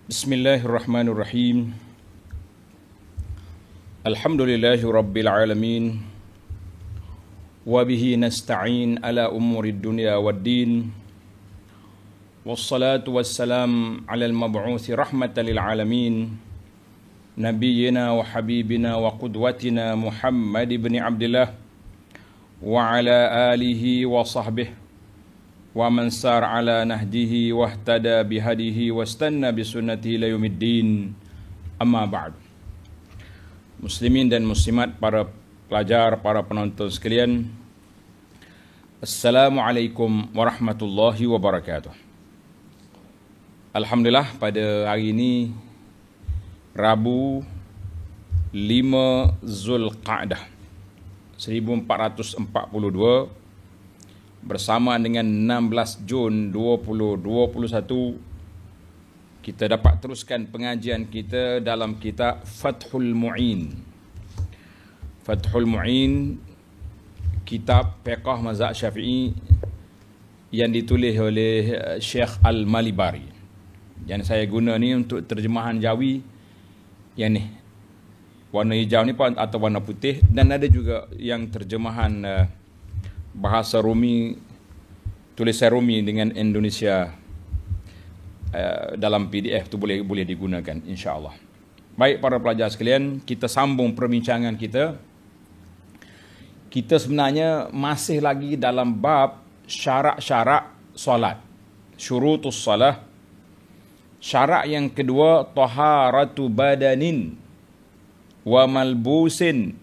Bismillahirrahmanirrahim. Alhamdulillahi rabbil alamin. Wa bihi nasta'in ala umurid dunya waddin. Wassalatu wassalam ala al-mab'uthi rahmatan lil alamin. Nabiyyina wa habibina wa qudwatina Muhammad ibn Abdullah wa ala alihi wa sahbihi wa man sar ala nahjihi wahtada bihadihi wastanna bisunnatihi ila yaumiddin. Amma ba'd. Muslimin dan muslimat, para pelajar, para penonton sekalian, Assalamualaikum warahmatullahi wabarakatuh. Alhamdulillah, pada hari ini Rabu 5 Zulqa'dah 1442 bersama dengan 16 Jun 2021, kita dapat teruskan pengajian kita dalam kitab Fathul Mu'in. Fathul Mu'in, kitab fiqh mazhab Syafi'i yang ditulis oleh Syekh Al-Malibari. Yang saya guna ni untuk terjemahan Jawi yang ni, warna hijau ni atau warna putih, dan ada juga yang terjemahan bahasa Rumi, tulisan Rumi dengan Indonesia dalam PDF tu boleh digunakan, insya-Allah. Baik para pelajar sekalian, kita sambung perbincangan kita. Kita sebenarnya masih lagi dalam bab syarat-syarat solat, syurutus salah. Syarat yang kedua, taharatu badanin wa malbusin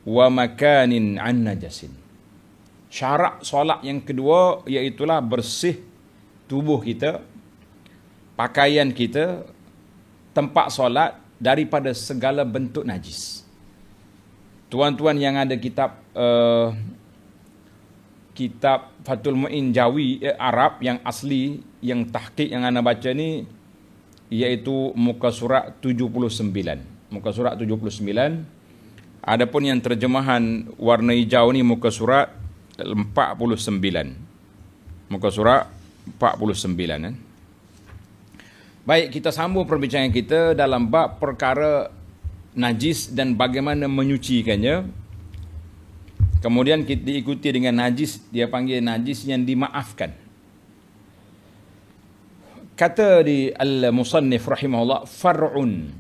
wa makanin an najasin. Syarat solat yang kedua iaitulah bersih tubuh kita, pakaian kita, tempat solat daripada segala bentuk najis. Tuan-tuan yang ada kitab kitab Fathul Mu'in Jawi Arab yang asli, yang tahqiq yang anda baca ni, iaitu muka surat 79. Muka surat 79. Adapun yang terjemahan warna hijau ni muka surat 49. Muka surat 49. Baik, kita sambung perbincangan kita dalam bab perkara najis dan bagaimana menyucikannya. Kemudian kita diikuti dengan najis, dia panggil najis yang dimaafkan. Kata di al-musannif rahimahullah, far'un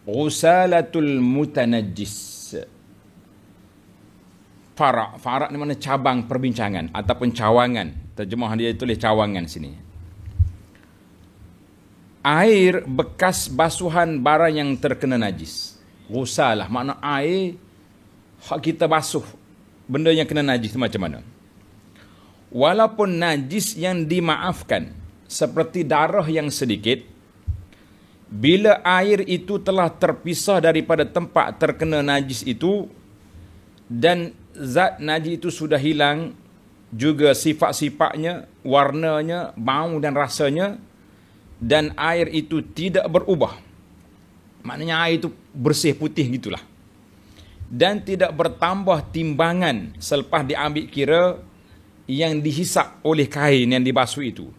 ghusalatul mutanajjis. Farak ni mana cabang perbincangan ataupun cawangan. Terjemahan dia tulis cawangan sini. Air bekas basuhan barang yang terkena najis. Ghusalah makna air hak kita basuh benda yang kena najis tu macam mana. Walaupun najis yang dimaafkan seperti darah yang sedikit, bila air itu telah terpisah daripada tempat terkena najis itu dan zat najis itu sudah hilang, juga sifat-sifatnya, warnanya, bau dan rasanya, dan air itu tidak berubah, maknanya air itu bersih putih gitulah, dan tidak bertambah timbangan selepas diambil kira yang dihisap oleh kain yang dibasuh itu,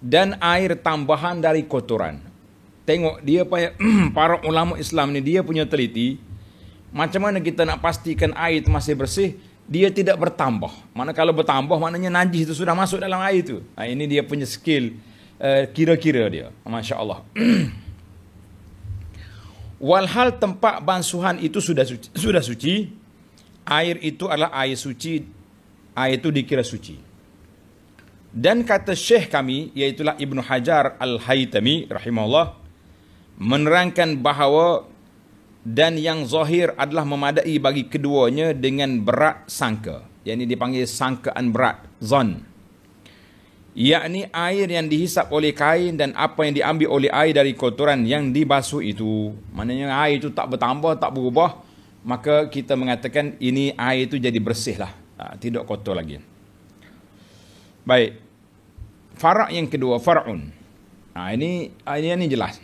dan air tambahan dari kotoran. Tengok dia para ulama Islam ni, dia punya teliti macam mana kita nak pastikan air itu masih bersih. Dia tidak bertambah. Mana kalau bertambah maknanya najis itu sudah masuk dalam air itu. Ini dia punya skill kira-kira dia. Masya Allah. Walhal tempat basuhan itu sudah suci, air itu adalah air suci, air itu dikira suci. Dan kata Syekh kami, iaitulah Ibnu Hajar Al-Haytami rahimahullah, menerangkan bahawa dan yang zahir adalah memadai bagi keduanya dengan berat sangka. Yang ini dipanggil sangkaan berat, zon. Yakni air yang dihisap oleh kain dan apa yang diambil oleh air dari kotoran yang dibasuh itu. Maknanya air itu tak bertambah, tak berubah, maka kita mengatakan ini air itu jadi bersih lah, tidak kotor lagi. Baik. Farak yang kedua, far'un. Ini jelas.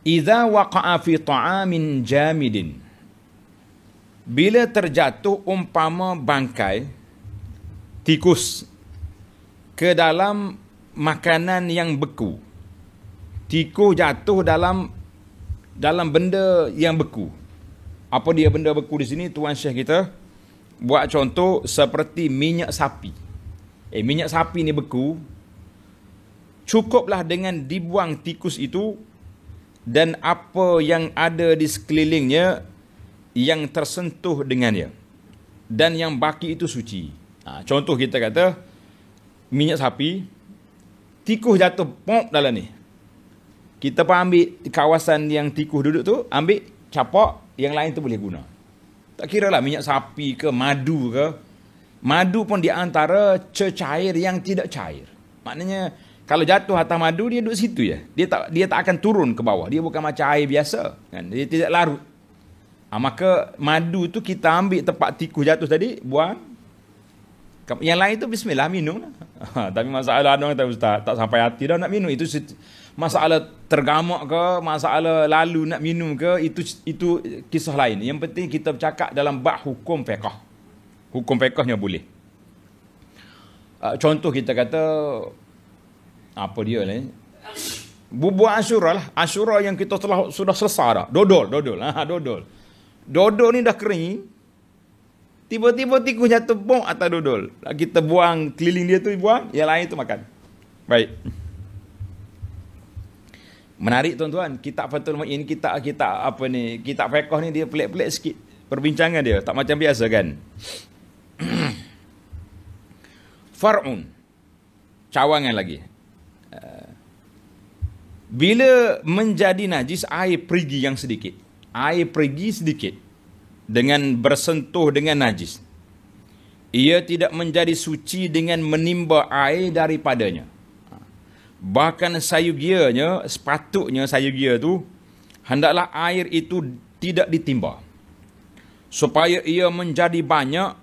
Idza waqa'a fi ta'amin jamidin, bila terjatuh umpama bangkai tikus ke dalam makanan yang beku. tikus jatuh dalam benda yang beku. Apa dia benda beku di sini? Tuan Syekh kita buat contoh seperti minyak sapi. Minyak sapi ni beku. Cukuplah dengan dibuang tikus itu dan apa yang ada di sekelilingnya yang tersentuh dengannya. Dan yang baki itu suci. Contoh kita kata minyak sapi, tikus jatuh pop dalam ni. Kita pun ambil kawasan yang tikus duduk tu, ambil capak, yang lain tu boleh guna. Tak kira lah minyak sapi ke madu ke. Madu pun di antara cecair yang tidak cair. Maknanya kalau jatuh atas madu, dia duduk situ je. Dia tak akan turun ke bawah. Dia bukan macam air biasa. Kan? Dia tidak larut. Maka madu tu kita ambil tempat tikus jatuh tadi, buang. Yang lain tu bismillah, minum lah. Tapi masalah ada orang kata, Ustaz, tak sampai hati dah nak minum. Itu masalah tergamak ke, masalah lalu nak minum ke, itu kisah lain. Yang penting kita bercakap dalam bab hukum fiqh. Hukum fiqhnya boleh. Contoh kita kata, apa dia ni? Bubur Ashura lah. Ashura yang kita sudah selesai dah. Dodol. Dodol ni dah kering. Tiba-tiba tikus jatuh bom atas dodol. Kita buang keliling dia tu, buang, yang lain tu makan. Baik. Menarik tuan-tuan, kitab Fathul Mu'in, kitab apa ni, kitab fiqh ni dia pelik-pelik sikit perbincangan dia, tak macam biasa kan. Far'un, cawangan lagi. Bila menjadi najis, air perigi yang sedikit. Air perigi sedikit dengan bersentuh dengan najis. Ia tidak menjadi suci dengan menimba air daripadanya. Bahkan sayugianya, sepatutnya sayugia tu, hendaklah air itu tidak ditimba. Supaya ia menjadi banyak,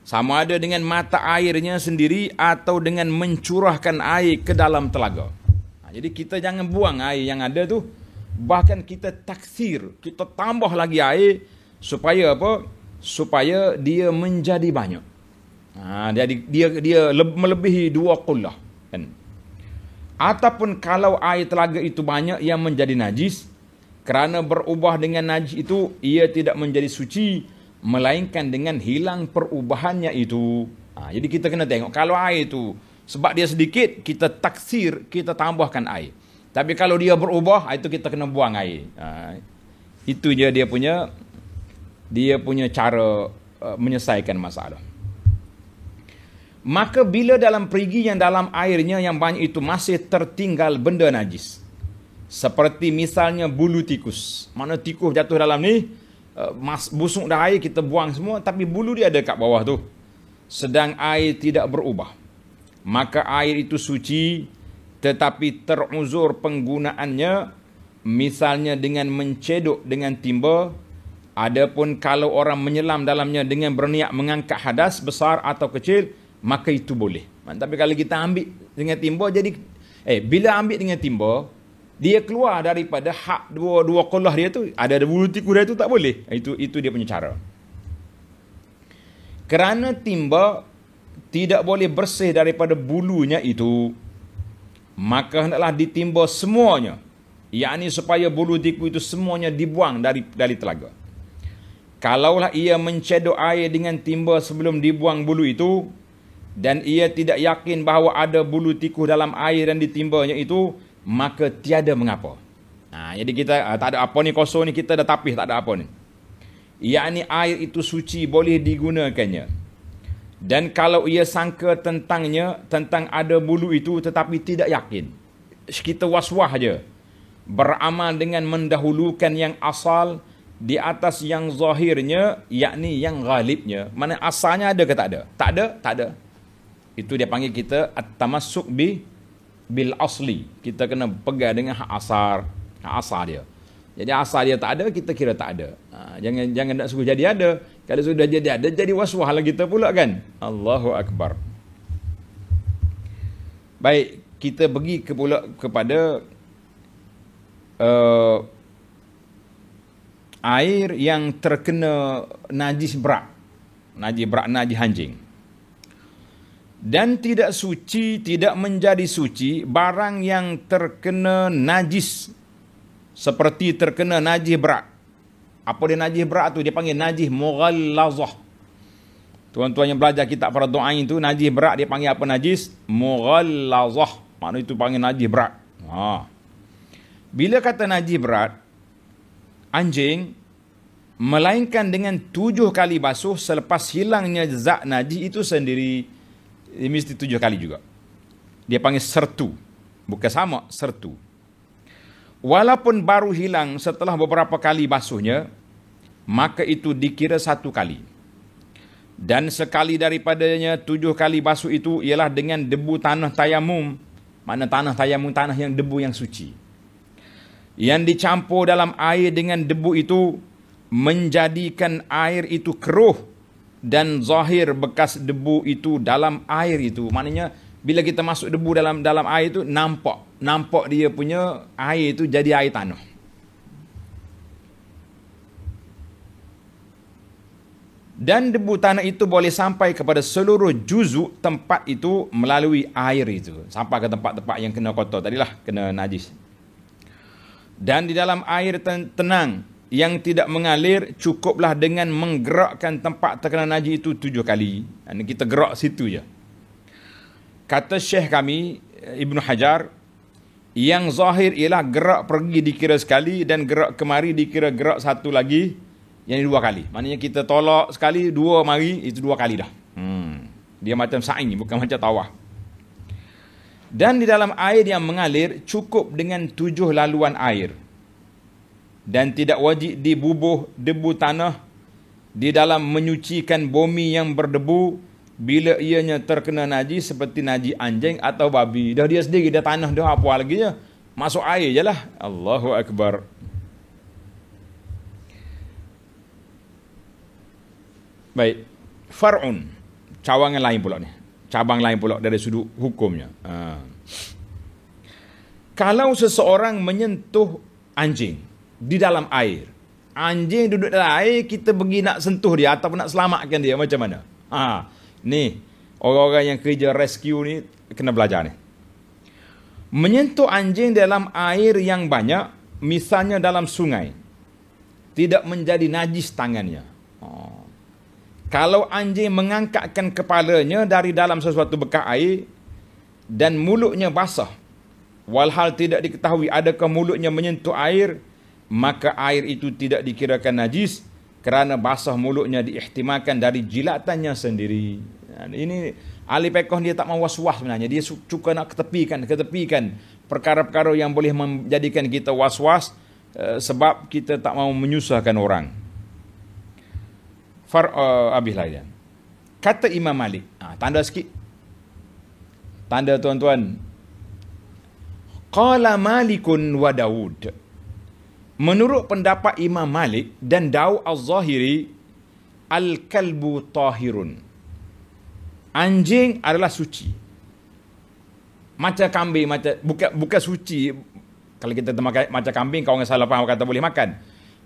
sama ada dengan mata airnya sendiri atau dengan mencurahkan air ke dalam telaga. Jadi kita jangan buang air yang ada tu, bahkan kita taksir, kita tambah lagi air supaya apa? Supaya dia menjadi banyak. Jadi dia melebihi 2 qullah kan. Ataupun kalau air telaga itu banyak yang menjadi najis, kerana berubah dengan najis itu, ia tidak menjadi suci melainkan dengan hilang perubahannya itu. Jadi kita kena tengok kalau air itu sebab dia sedikit, kita taksir, kita tambahkan air. Tapi kalau dia berubah, itu kita kena buang air. Itu je dia punya cara menyelesaikan masalah. Maka bila dalam perigi yang dalam airnya yang banyak itu masih tertinggal benda najis, seperti misalnya bulu tikus. Mana tikus jatuh dalam ni, busuk dah air, kita buang semua, tapi bulu dia ada kat bawah tu. Sedang air tidak berubah, maka air itu suci, tetapi teruzur penggunaannya, misalnya dengan mencedok dengan timba. Adapun kalau orang menyelam dalamnya dengan berniat mengangkat hadas besar atau kecil, maka itu boleh. Tapi kalau kita ambil dengan timba, jadi bila ambil dengan timba, dia keluar daripada hak dua qullah dia tu, ada bulu tikus dia tu, tak boleh. Itu dia punya cara. Kerana timba tidak boleh bersih daripada bulunya itu, maka hendaklah ditimba semuanya, yakni supaya bulu tikus itu semuanya dibuang dari telaga. Kalaulah ia mencedok air dengan timba sebelum dibuang bulu itu, dan ia tidak yakin bahawa ada bulu tikus dalam air dan ditimbanya itu, maka tiada mengapa. Jadi kita tak ada apa ni, kosong ni, kita dah tapis, tak ada apa ni. Yakni air itu suci, boleh digunakannya. Dan kalau ia sangka tentang ada bulu itu tetapi tidak yakin, kita was-was je, beramal dengan mendahulukan yang asal di atas yang zahirnya, yakni yang ghalibnya. Mana asalnya ada ke tak ada? Tak ada. Itu dia panggil kita at-tamassuk bil asli. Kita kena pegang dengan hak asal dia. Jadi asal dia tak ada, kita kira tak ada. Jangan nak suruh jadi ada. Kalau sudah jadi ada, jadi was-was lah kita pula kan. Allahu Akbar. Baik, kita pergi kepada air yang terkena najis berat, najis hancing. Dan tidak suci, tidak menjadi suci barang yang terkena najis, seperti terkena najis berat. Apa dia najis berat tu? Dia panggil najis mughallazah. Tuan-tuan yang belajar kitab Fardu Ain tu, najis berat dia panggil apa najis? Mughallazah. Maknanya itu panggil najis berat. Bila kata najis berat, anjing melainkan dengan 7 kali basuh selepas hilangnya zat najis itu sendiri, dia mesti 7 kali juga. Dia panggil sertu. Bukan sama, sertu. Walaupun baru hilang setelah beberapa kali basuhnya, maka itu dikira 1 kali. Dan sekali daripadanya 7 kali basuh itu ialah dengan debu tanah tayamum. Mana tanah tayamum, tanah yang debu yang suci. Yang dicampur dalam air dengan debu itu menjadikan air itu keruh dan zahir bekas debu itu dalam air itu. Maknanya bila kita masuk debu dalam air itu, nampak dia punya air itu jadi air tanah. Dan debu tanah itu boleh sampai kepada seluruh juzuk tempat itu melalui air itu, sampai ke tempat-tempat yang kena kotor tadilah, kena najis. Dan di dalam air tenang yang tidak mengalir, cukuplah dengan menggerakkan tempat terkena najis itu 7 kali. Dan kita gerak situ je. Kata Syekh kami Ibnu Hajar, yang zahir ialah gerak pergi dikira sekali dan gerak kemari dikira gerak 1 lagi, yang 2 kali. Maknanya kita tolak sekali, 2 mari, itu 2 kali dah. Dia macam sa'i, bukan macam tawaf. Dan di dalam air yang mengalir cukup dengan 7 laluan air. Dan tidak wajib dibubuh debu tanah di dalam menyucikan bumi yang berdebu bila ianya terkena najis seperti najis anjing atau babi. Dah dia sendiri, dah tanah, dah apa lagi je. Masuk air je lah. Allahu Akbar. Baik. Far'un. Cawangan lain pula ni. Cabang lain pula dari sudut hukumnya. Kalau seseorang menyentuh anjing di dalam air, anjing duduk dalam air, kita pergi nak sentuh dia ataupun nak selamatkan dia, macam mana? Ni orang-orang yang kerja rescue ni kena belajar ni. Menyentuh anjing dalam air yang banyak, misalnya dalam sungai, tidak menjadi najis tangannya. Kalau anjing mengangkatkan kepalanya dari dalam sesuatu bekas air dan mulutnya basah, walhal tidak diketahui adakah mulutnya menyentuh air, maka air itu tidak dikirakan najis kerana basah mulutnya diihtimalkan dari jilatannya sendiri. Ini ahli fiqh dia tak mau was-was sebenarnya. Dia suka nak ketepikan perkara-perkara yang boleh menjadikan kita was-was, sebab kita tak mau menyusahkan orang. Habis lagi. Kata Imam Malik. Tanda sikit. Tanda tuan-tuan. Qala Malikun wa Daud. Menurut pendapat Imam Malik dan Daud Az-Zahiri, al-kalbu tahirun. Anjing adalah suci. Macam kambing, bukan suci. Kalau kita makan macam kambing, kau orang salah faham kata boleh makan.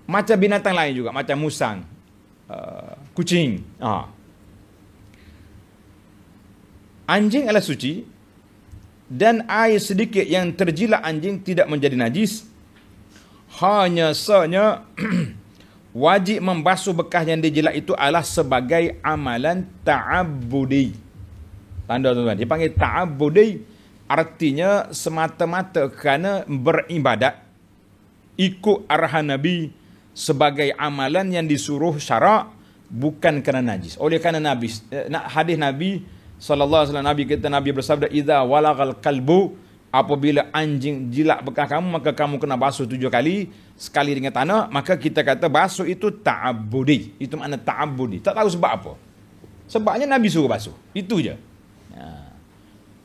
Macam binatang lain juga, macam musang, kucing. Anjing adalah suci dan air sedikit yang terjilat anjing tidak menjadi najis. Hanya sahaja wajib membasuh bekas yang dijilat itu adalah sebagai amalan ta'abbudi. Tanda tuan-tuan, dia panggil ta'abbudi, artinya semata-mata kerana beribadat ikut arahan Nabi, sebagai amalan yang disuruh syarak, bukan kerana najis. Oleh kerana Nabi, hadis Nabi sallallahu alaihi wasallam, Nabi kata, Nabi bersabda, idza walagal qalbu, apabila anjing jilat bekas kamu, maka kamu kena basuh 7 kali, sekali dengan tanah. Maka kita kata basuh itu ta'abbudi. Itu makna ta'abbudi. Tak tahu sebab apa. Sebabnya Nabi suruh basuh. Itu je.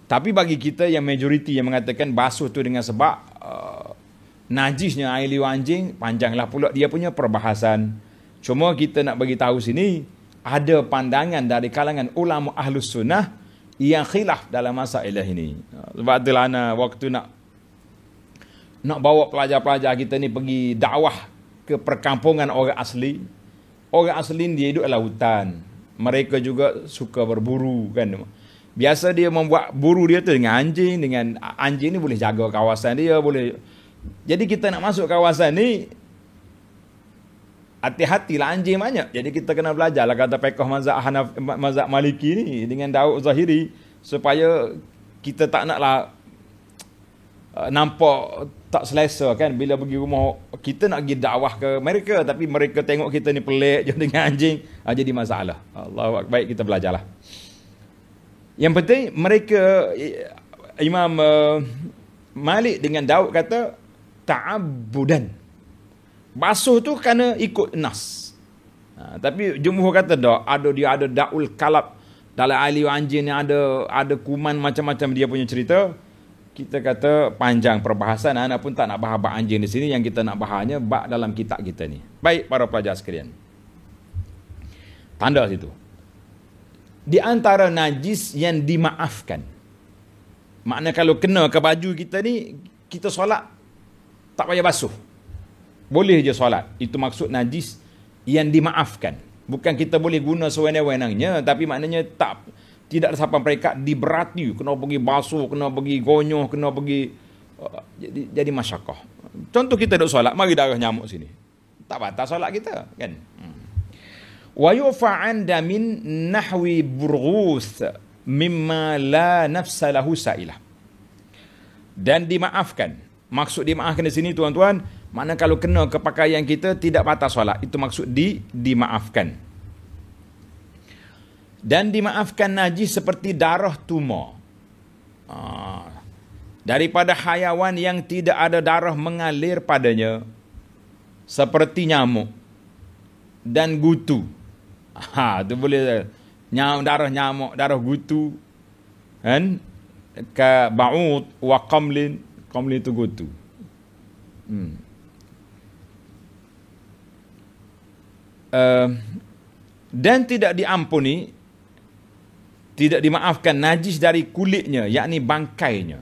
Tapi bagi kita yang majoriti yang mengatakan basuh tu dengan sebab najisnya air liur anjing, panjanglah pula dia punya perbahasan. Cuma kita nak bagi tahu sini, ada pandangan dari kalangan ulama ahlus sunnah yang khilaf dalam masalah ini. Sebab itulah waktu nak bawa pelajar-pelajar kita ni pergi dakwah ke perkampungan orang asli. Orang asli dia hidup dalam hutan. Mereka juga suka berburu kan. Biasa dia membuat buru dia tu dengan anjing, dengan anjing ni boleh jaga kawasan dia, boleh. Jadi kita nak masuk kawasan ni, hati-hatilah anjing banyak. Jadi kita kena belajarlah kata fiqh mazhab Maliki ni dengan Daud Zahiri supaya kita tak naklah nampak tak selesa kan bila pergi rumah kita nak pergi dakwah ke mereka tapi mereka tengok kita ni pelik je dengan anjing, jadi masalah. Allahu akbar, baik kita belajarlah. Yang penting mereka Imam Malik dengan Daud kata ta'abbudan. Basuh tu kerana ikut nas. Tapi jumhur kata dak, ada daul kalab dalam ahli anjing ni ada kuman macam-macam dia punya cerita. Kita kata panjang perbahasan, anak pun tak nak bahas bab anjing di sini, yang kita nak bahasnya bab dalam kitab kita ni. Baik para pelajar sekalian. Tanda situ. Di antara najis yang dimaafkan. Makna kalau kena ke baju kita ni, kita solat tak payah basuh. Boleh je solat. Itu maksud najis yang dimaafkan. Bukan kita boleh guna sewenang-wenangnya, tapi maknanya tidak ada siapa peringkat diberati, kena pergi basuh, kena pergi gonyoh, kena pergi jadi masyakkah. Contoh kita duk solat, mari darah nyamuk sini. Tak batal solat kita, kan? Wa yufa'an damin nahwi burghus mimma la nafsa lahu sa'ilah. Dan dimaafkan. Maksud dimaafkan di sini tuan-tuan, makna kalau kena ke pakaian kita tidak batal solat. Itu maksud dimaafkan. Dan dimaafkan najis seperti darah tumor. Daripada hayawan yang tidak ada darah mengalir padanya. Seperti nyamuk. Dan gutu. Itu boleh. Darah nyamuk, darah gutu. Kan? Ka ba'ud wa qamlin. Qamlin itu gutu. Dan tidak diampuni, tidak dimaafkan najis dari kulitnya, yakni bangkainya.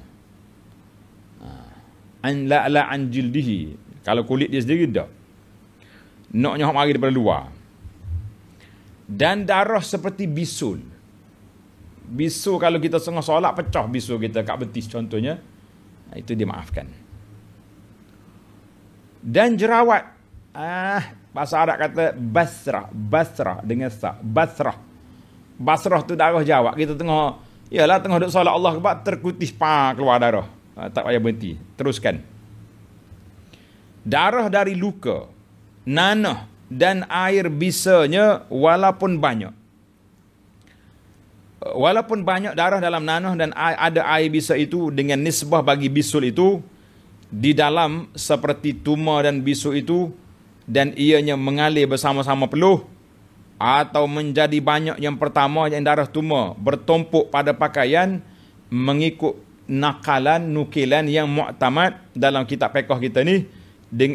La an jildihi. Kalau kulit dia sendiri dah. Naknya hok mari daripada luar. Dan darah seperti bisul. Bisul kalau kita tengah solat pecah bisul kita kat betis contohnya. Itu dimaafkan. Dan jerawat. Bahasa Arab kata basrah dengan sa. Basrah tu darah jawab. Kita tengah duk solat Allah Akbar, terkutis keluar darah. Tak payah berhenti. Teruskan. Darah dari luka, nanah dan air bisanya walaupun banyak. Walaupun banyak darah dalam nanah dan ada air bisa itu dengan nisbah bagi bisul itu di dalam seperti tumor dan bisul itu, dan ianya mengalir bersama-sama peluh, atau menjadi banyak yang pertama yang darah tumor bertumpuk pada pakaian mengikut nukilan yang mu'tamad dalam kitab fiqh kita ni,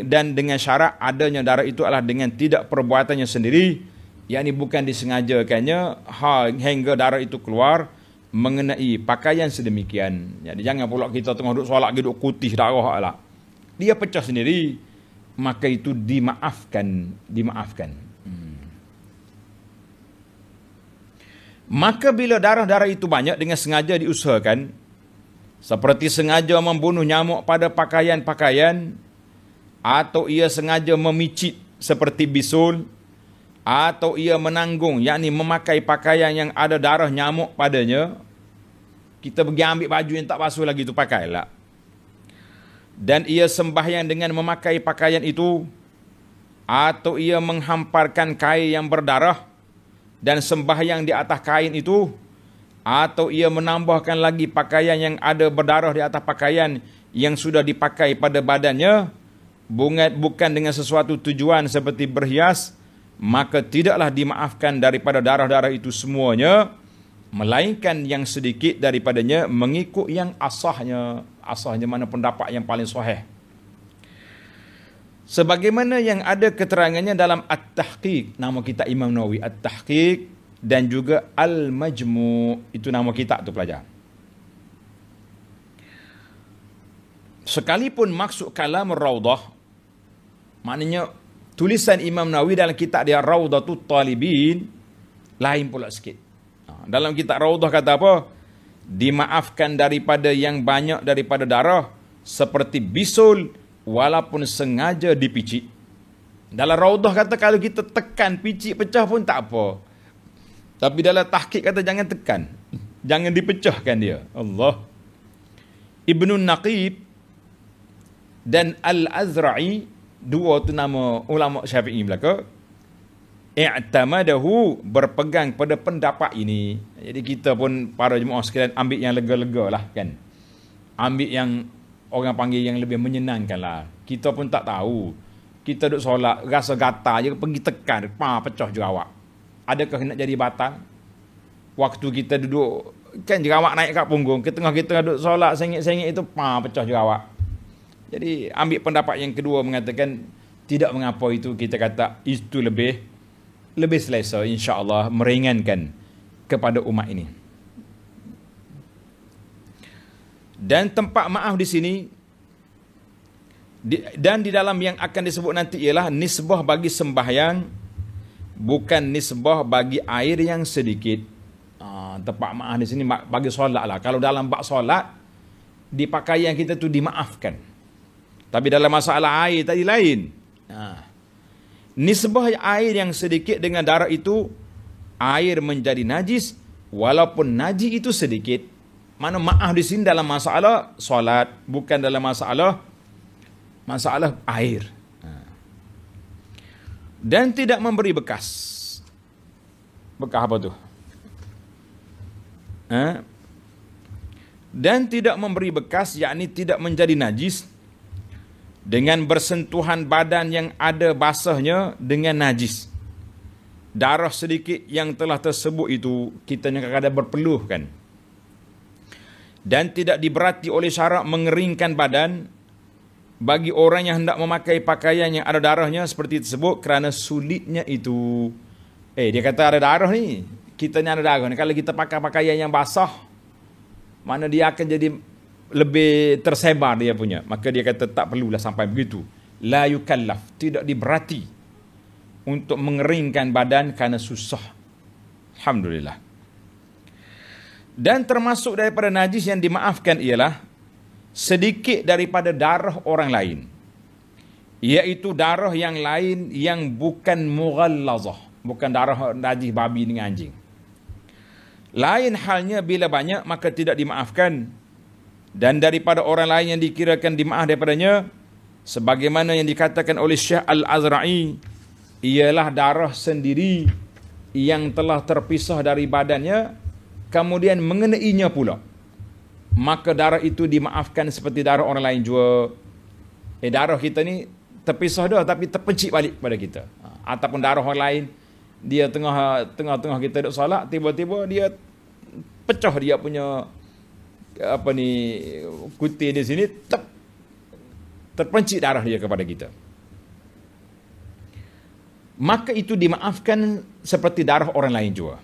dan dengan syarat adanya darah itu adalah dengan tidak perbuatannya sendiri, yakni bukan disengajakannya hingga darah itu keluar mengenai pakaian sedemikian. Jadi jangan pula kita tengah duduk solat duduk kutih darah lah. Dia pecah sendiri, maka itu dimaafkan. Maka bila darah-darah itu banyak dengan sengaja diusahakan, seperti sengaja membunuh nyamuk pada pakaian-pakaian, atau ia sengaja memicit seperti bisul, atau ia menanggung, yakni memakai pakaian yang ada darah nyamuk padanya, kita pergi ambil baju yang tak basuh lagi itu pakailah. Dan ia sembahyang dengan memakai pakaian itu, atau ia menghamparkan kain yang berdarah dan sembahyang di atas kain itu, atau ia menambahkan lagi pakaian yang ada berdarah di atas pakaian yang sudah dipakai pada badannya, bukan dengan sesuatu tujuan seperti berhias, maka tidaklah dimaafkan daripada darah-darah itu semuanya, melainkan yang sedikit daripadanya mengikut yang asahnya. Asahnya mana pendapat yang paling sahih. Sebagaimana yang ada keterangannya dalam At-Tahqiq, nama kitab Imam Nawawi, At-Tahqiq, dan juga Al-Majmu', itu nama kitab tu pelajar. Sekalipun maksud kalam Raudah, maknanya tulisan Imam Nawawi dalam kitab dia Raudatul Talibin, lain pula sikit. Dalam kitab Raudah kata apa? dimaafkan daripada yang banyak daripada darah seperti bisul walaupun sengaja dipicit. Dalam Raudah kata kalau kita tekan picit pecah pun tak apa. Tapi dalam tahqiq kata jangan tekan. Jangan dipecahkan dia. Allah. Ibnu Naqib dan Al-Azra'i, dua tu nama ulama Syafi'i belaka, i'tamadahu, berpegang pada pendapat ini. Jadi kita pun para jemaah sekalian ambil yang lega-lega lah kan. Ambil yang orang panggil yang lebih menyenangkan lah. Kita pun tak tahu. Kita duduk solat, rasa gatal je, pergi tekan, pecah jerawat. Adakah nak jadi batang? Waktu kita duduk, kan jerawat naik kat punggung, ke tengah kita duduk solat, sengit-sengit itu, pecah jerawat. Jadi ambil pendapat yang kedua mengatakan, tidak mengapa itu, kita kata itu lebih selesa, insya-Allah meringankan kepada umat ini. Dan tempat maaf di sini dan di dalam yang akan disebut nanti ialah nisbah bagi sembahyang, bukan nisbah bagi air yang sedikit. Tempat maaf di sini bagi solat lah. Kalau dalam bab solat, di pakaian kita tu dimaafkan. Tapi dalam masalah air tadi lain. Nisbah air yang sedikit dengan darah itu, air menjadi najis walaupun najis itu sedikit. Mana maaf di sini dalam masalah solat, bukan dalam masalah air. Dan tidak memberi bekas. Bekas apa tu? Dan tidak memberi bekas, yakni tidak menjadi najis dengan bersentuhan badan yang ada basahnya dengan najis. Darah sedikit yang telah tersebut itu kita kadang-kadang berpeluh kan. Dan tidak diberati oleh syarat mengeringkan badan bagi orang yang hendak memakai pakaian yang ada darahnya seperti tersebut kerana sulitnya itu. Dia kata ada darah ni, kita ni ada darah ni. Kalau kita pakai pakaian yang basah, mana dia akan jadi lebih tersebar dia punya. Maka dia kata tak perlulah sampai begitu. La yukallaf, tidak diberati untuk mengeringkan badan kerana susah. Alhamdulillah. Dan termasuk daripada najis yang dimaafkan ialah sedikit daripada darah orang lain, iaitu darah yang lain yang bukan mughallazah, bukan darah najis babi dengan anjing. Lain halnya bila banyak maka tidak dimaafkan. Dan daripada orang lain yang dikirakan dimaaf daripadanya, sebagaimana yang dikatakan oleh Syekh Al-Azra'i, ialah darah sendiri yang telah terpisah dari badannya kemudian mengenainya pula, maka darah itu dimaafkan seperti darah orang lain juga. Darah kita ni terpisah dah tapi terpencik balik pada kita. Ataupun darah orang lain, dia tengah-tengah kita duduk solat, tiba-tiba dia pecah dia punya kutil di sini, terpencik darah dia kepada kita. Maka itu dimaafkan seperti darah orang lain juga.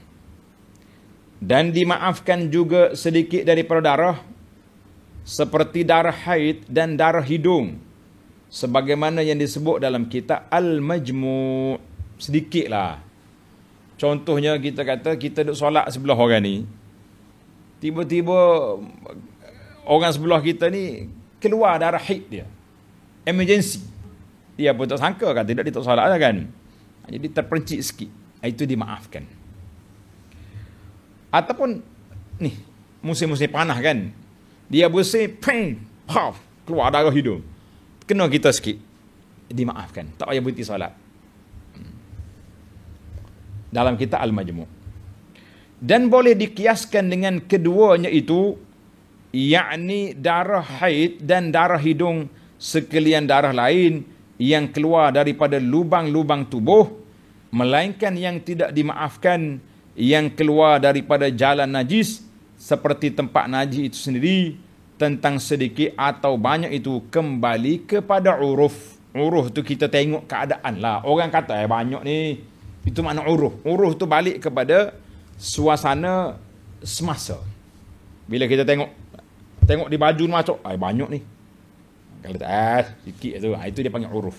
Dan dimaafkan juga sedikit daripada darah seperti darah haid dan darah hidung, sebagaimana yang disebut dalam kitab Al-Majmu'. Sedikit lah. Contohnya kita kata kita duduk solat sebelah orang ni, tiba-tiba orang sebelah kita ni keluar darah haid dia, emergency, dia pun tak sangka kan, tidak dia tak solat lah kan, jadi terpencit sikit, itu dimaafkan. Ataupun ni musim-musim panas kan, dia bersih, keluar darah hidung, kena kita sikit, dimaafkan, tak payah berhenti solat. Dalam kitab Al-Majmu'. Dan boleh dikiaskan dengan keduanya itu, yakni darah haid dan darah hidung sekalian darah lain yang keluar daripada lubang-lubang tubuh, melainkan yang tidak dimaafkan yang keluar daripada jalan najis seperti tempat najis itu sendiri, tentang sedikit atau banyak itu kembali kepada uruf. Uruf tu kita tengok keadaan lah. Orang kata banyak ni, itu makna uruf. Uruf tu balik kepada suasana semasa. Bila kita tengok di baju macam banyak ni, kalau tak sikit tu, itu dia panggil uruf.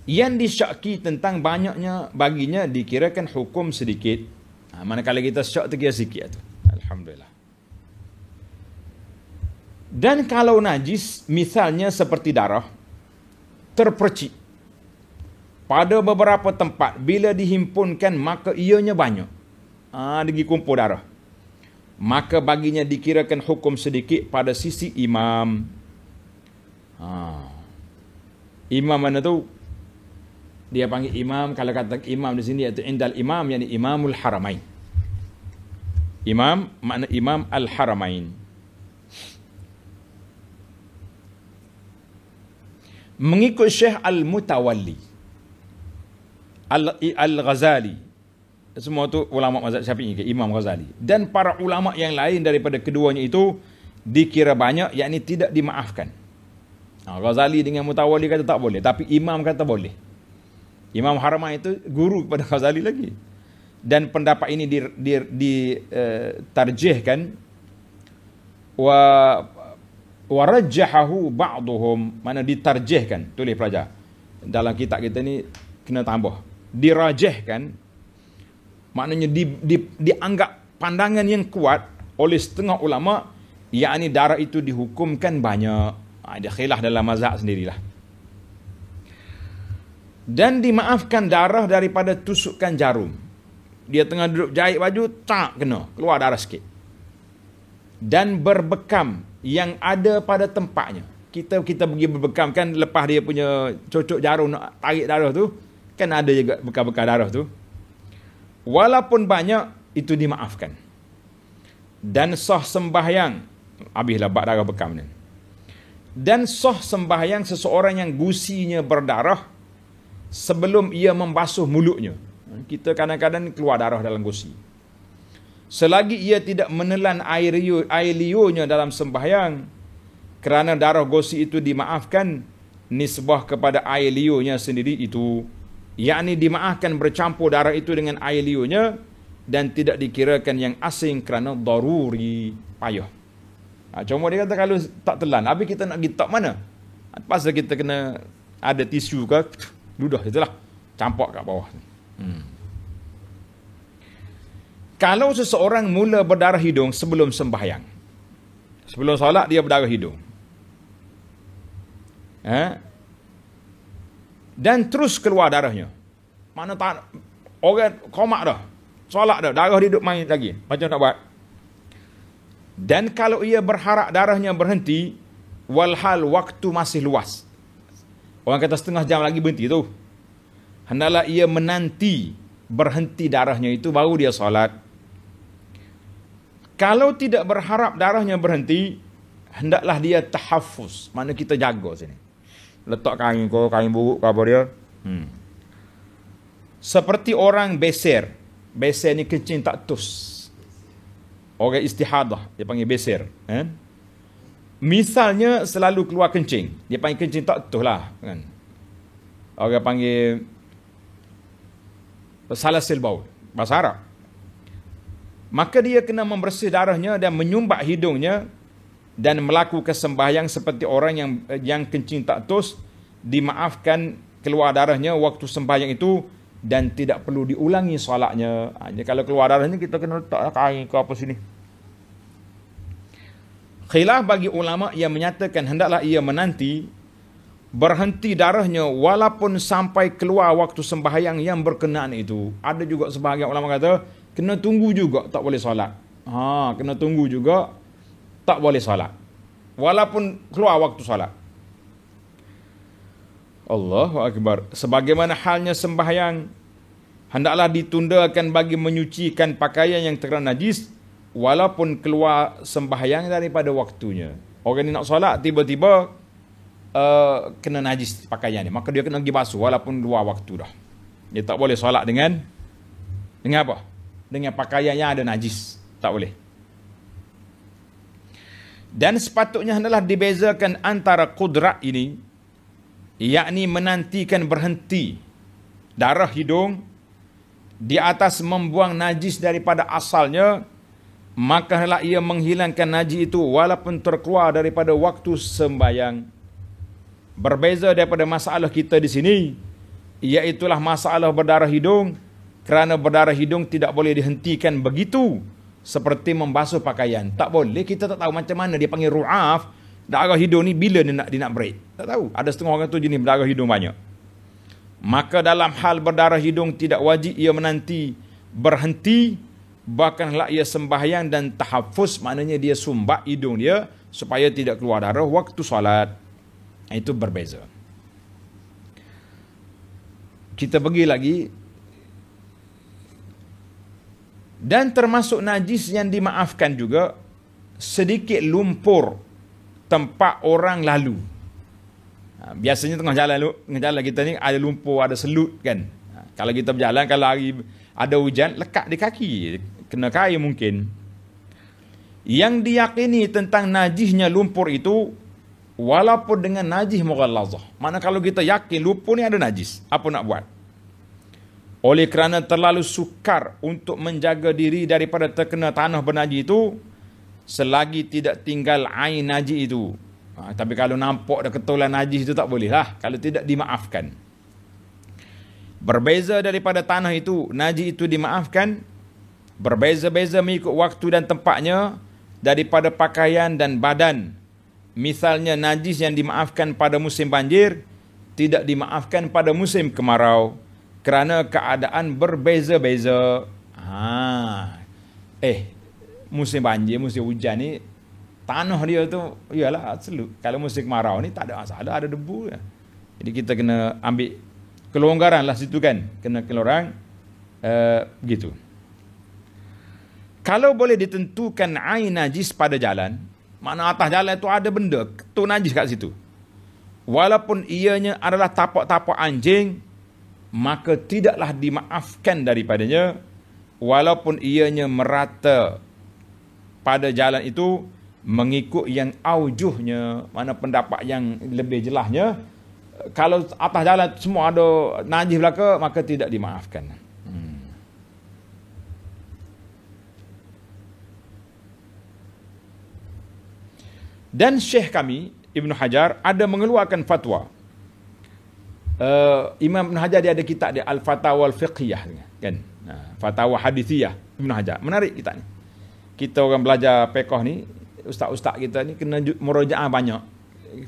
Yang disyaki tentang banyaknya baginya dikirakan hukum sedikit. Manakala kita syok terkira sikit tu. Alhamdulillah. Dan kalau najis, misalnya seperti darah, terpercik pada beberapa tempat, bila dihimpunkan maka ianya banyak. Digi kumpul darah. Maka baginya dikirakan hukum sedikit pada sisi imam. Imam mana tu? Dia panggil imam, kalau kata imam di sini iaitu indal imam, yakni imamul haramain. Imam makna imam al-haramain. Mengikut Syekh Al-Mutawalli Al-Ghazali, semua tu ulama mazhab Syafi'i ke Imam Ghazali, dan para ulama yang lain daripada keduanya itu dikira banyak, yakni tidak dimaafkan. Ghazali dengan Mutawalli kata tak boleh, tapi Imam kata boleh. Imam Haramain itu guru kepada Ghazali lagi. Dan pendapat ini ditarjihkan wa rajjahahu ba'duhum, mana ditarjihkan, tulis pelajar. Dalam kitab kita ni kena tambah. Dirajihkan maknanya dianggap pandangan yang kuat oleh setengah ulama, yakni darah itu dihukumkan banyak. Dia khilaf dalam mazhab sendirilah. Dan dimaafkan darah daripada tusukan jarum. Dia tengah duduk jahit baju, tak kena, keluar darah sikit. Dan berbekam yang ada pada tempatnya. Kita pergi berbekam kan, lepas dia punya cocok jarum nak tarik darah tu, kan ada juga bekas-bekas darah tu. Walaupun banyak, itu dimaafkan. Dan sah sembahyang, habislah bak darah bekam ni. Dan sah sembahyang seseorang yang gusinya berdarah sebelum ia membasuh mulutnya. Kita kadang-kadang keluar darah dalam gusi. Selagi ia tidak menelan air liurnya dalam sembahyang, kerana darah gusi itu dimaafkan nisbah kepada air liurnya sendiri itu, yakni dimaafkan bercampur darah itu dengan air liurnya dan tidak dikirakan yang asing kerana daruri, payah. Cuma dia kata kalau tak telan, habis kita nak pergi tak mana? Pasal kita kena ada tisu ke, ludah itulah, campak kat bawah. Kalau seseorang mula berdarah hidung sebelum sembahyang, sebelum solat dia berdarah hidung, dan terus keluar darahnya, mana tak orang komak dah, solat dah, darah dia duduk main lagi, macam nak buat. Dan kalau ia berharap darahnya berhenti, walhal waktu masih luas, orang kata setengah jam lagi berhenti tu, hendaklah ia menanti berhenti darahnya itu baru dia solat. Kalau tidak berharap darahnya berhenti, hendaklah dia tahaffuz, mana kita jaga sini. Letak kain buruk ke apa dia. Seperti orang beser. Beser ni kencing tak tus. Orang istihadah, dia panggil beser. Misalnya selalu keluar kencing, dia panggil kencing tak tus lah. Kan? Orang panggil salasil baul, bahasa Arab. Maka dia kena membersih darahnya dan menyumbat hidungnya dan melakukan sembahyang seperti orang yang kencing tak tus, dimaafkan keluar darahnya waktu sembahyang itu dan tidak perlu diulangi solatnya. Kalau keluar darahnya kita kena letak kain ke apa sini. Khilaf bagi ulama yang menyatakan hendaklah ia menanti berhenti darahnya walaupun sampai keluar waktu sembahyang yang berkenaan itu. Ada juga sebahagian ulama kata kena tunggu juga tak boleh solat. Kena tunggu juga tak boleh solat walaupun keluar waktu solat. Allahu akbar. Sebagaimana halnya sembahyang, hendaklah ditundakan bagi menyucikan pakaian yang terkena najis walaupun keluar sembahyang daripada waktunya. Orang ni nak solat tiba-tiba kena najis pakaian ni, maka dia kena pergi basuh walaupun luar waktu dah. Dia tak boleh solat dengan apa? Dengan pakaian yang ada najis. Tak boleh. Dan sepatutnya hendaklah dibezakan antara qudrat ini, yakni menantikan berhenti darah hidung di atas membuang najis daripada asalnya, maka hendaklah ia menghilangkan najis itu walaupun terkeluar daripada waktu sembahyang. Berbeza daripada masalah kita di sini, iaitulah masalah berdarah hidung kerana berdarah hidung tidak boleh dihentikan begitu seperti membasuh pakaian. Tak boleh, kita tak tahu macam mana dia panggil ru'af. Darah hidung ni bila dia nak break, tak tahu. Ada setengah orang tu jenis berdarah hidung banyak. Maka dalam hal berdarah hidung tidak wajib ia menanti berhenti, bahkan hendaklah ia sembahyang dan tahafuz, maknanya dia sumbat hidung dia supaya tidak keluar darah waktu solat. Itu berbeza. Kita pergi lagi. Dan termasuk najis yang dimaafkan juga sedikit lumpur tempat orang lalu. Biasanya tengah jalan kita ni ada lumpur, ada selut kan. Kalau kita berjalan, kalau hari ada hujan, lekat di kaki, kena kain mungkin. Yang diyakini tentang najisnya lumpur itu, walaupun dengan najis mughallazah. Mana kalau kita yakin lumpur ni ada najis, apa nak buat? Oleh kerana terlalu sukar untuk menjaga diri daripada terkena tanah bernajis itu, selagi tidak tinggal ain najis itu. Tapi kalau nampak dah ketulan najis itu tak boleh lah, kalau tidak dimaafkan. Berbeza daripada tanah itu, najis itu dimaafkan. Berbeza-beza mengikut waktu dan tempatnya daripada pakaian dan badan. Misalnya najis yang dimaafkan pada musim banjir tidak dimaafkan pada musim kemarau kerana keadaan berbeza-beza. Musim banjir, musim hujan ni tanah dia tu ialah selut. Kalau musim kemarau ni tak ada masalah, ada debu. Jadi kita kena ambil kelonggaran lah situ kan. Kena kelonggaran begitu. Kalau boleh ditentukan ain najis pada jalan, makna atas jalan tu ada benda tu najis kat situ, walaupun ianya adalah tapak-tapak anjing, maka tidaklah dimaafkan daripadanya, walaupun ianya merata pada jalan itu mengikut yang aujuhnya, mana pendapat yang lebih jelasnya. Kalau atas jalan semua ada najis belaka, maka tidak dimaafkan. Dan Syekh kami Ibn Hajar ada mengeluarkan fatwa. Imam Ibn Hajar dia ada kitab dia Al-Fatawa Al-Fiqhiyah kan. Fatwa Hadithiyah Ibn Hajar. Menarik kitab ni. Kita orang belajar fiqh ni, ustaz-ustaz kita ni kena murojaah banyak.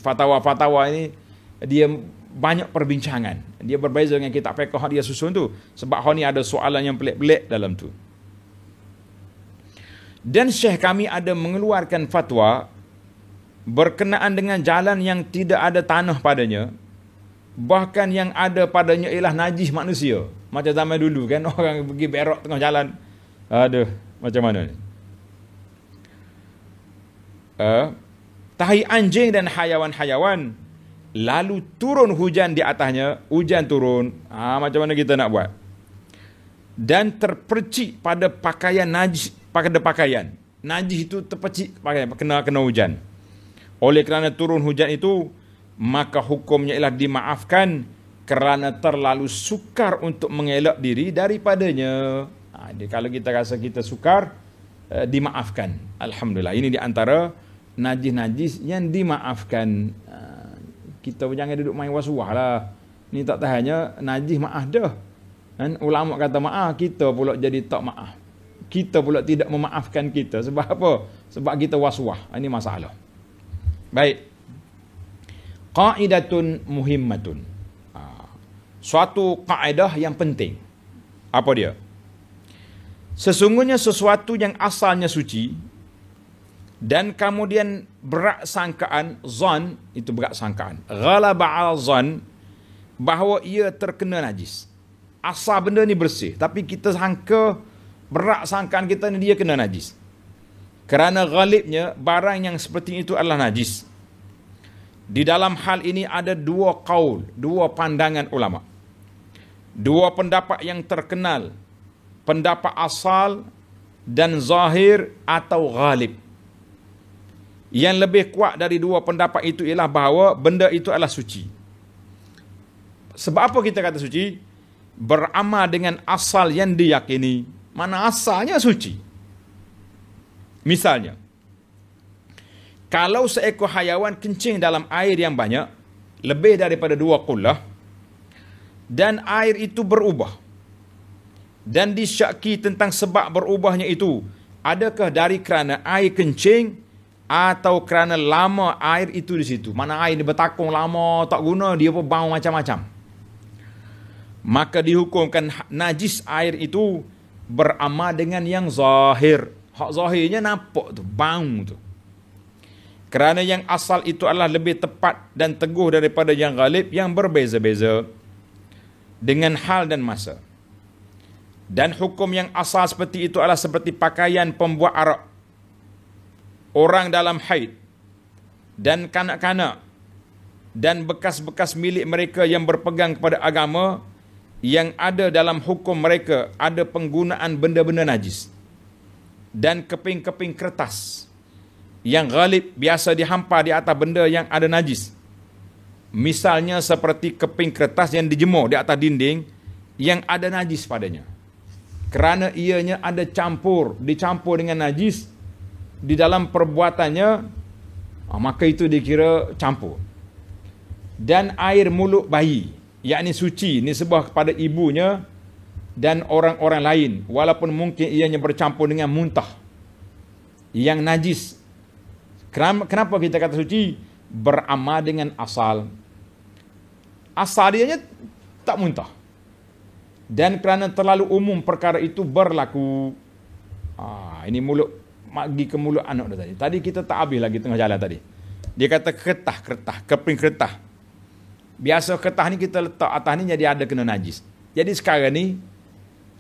Fatwa-fatwa ini dia banyak perbincangan. Dia berbeza dengan kitab fiqh dia susun tu. Sebab hal ni ada soalan yang pelik-pelik dalam tu. Dan Syekh kami ada mengeluarkan fatwa berkenaan dengan jalan yang tidak ada tanah padanya, bahkan yang ada padanya ialah najis manusia. Macam zaman dulu kan, orang pergi berak tengah jalan. Aduh, macam mana ni? Tahi anjing dan hayawan-hayawan, lalu turun hujan di atasnya, hujan turun, macam mana kita nak buat? Dan terpercik pada pakaian najis, pada pakaian najis itu terpercik pakaian, kena hujan. Oleh kerana turun hujan itu, maka hukumnya ialah dimaafkan kerana terlalu sukar untuk mengelak diri daripadanya. Kalau kita rasa kita sukar, dimaafkan. Alhamdulillah. Ini di antara najis-najis yang dimaafkan. Kita jangan duduk main was-was lah. Ni tak tahannya najis maaf dah. Dan ulama kata maaf, kita pula jadi tak maaf. Kita pula tidak memaafkan kita. Sebab apa? Sebab kita was-was. Ini masalah. Baik. Qaidatun muhimmatun. Suatu kaedah yang penting. Apa dia? Sesungguhnya sesuatu yang asalnya suci dan kemudian berat sangkaan, zon, itu berat sangkaan, ghalaba ala zon, bahawa ia terkena najis. Asal benda ni bersih, tapi kita sangka, berat sangkaan kita ni dia kena najis. Kerana ghalibnya barang yang seperti itu adalah najis. Di dalam hal ini ada dua qaul, dua pandangan ulama. Dua pendapat yang terkenal, pendapat asal dan zahir atau ghalib. Yang lebih kuat dari dua pendapat itu ialah bahawa benda itu adalah suci. Sebab apa kita kata suci? Beramal dengan asal yang diyakini. Mana asalnya suci. Misalnya, kalau seekor hayawan kencing dalam air yang banyak, lebih daripada 2 qullah, dan air itu berubah, Dan disyaki tentang sebab berubahnya itu, adakah dari kerana air kencing atau kerana lama air itu di situ. Mana air ni bertakung lama tak guna, dia pun bau macam-macam. Maka dihukumkan najis air itu beramal dengan yang zahir. Hak zahirnya nampak tu, bau tu. Kerana yang asal itu adalah lebih tepat dan teguh daripada yang ghalib yang berbeza-beza dengan hal dan masa. Dan hukum yang asal seperti itu adalah seperti pakaian pembuat arak, orang dalam haid, dan kanak-kanak, dan bekas-bekas milik mereka yang berpegang kepada agama, yang ada dalam hukum mereka ada penggunaan benda-benda najis. Dan keping-keping kertas yang ghalib biasa dihampar di atas benda yang ada najis. Misalnya seperti keping kertas yang dijemur di atas dinding yang ada najis padanya. Kerana ianya ada dicampur dengan najis di dalam perbuatannya, maka itu dikira campur. Dan air mulut bayi, yakni suci, nisbah kepada ibunya dan orang-orang lain, walaupun mungkin ianya bercampur dengan muntah yang najis. Kenapa kita kata suci? Beramal dengan asal. Asal dia tak muntah. Dan kerana terlalu umum perkara itu berlaku. Ini mulut, pergi ke mulut anak dah tadi. Tadi kita tak habis lagi tengah jalan tadi. Dia kata kertas, keping kertas. Biasa kertas ni kita letak atas ni jadi ada kena najis. Jadi sekarang ni,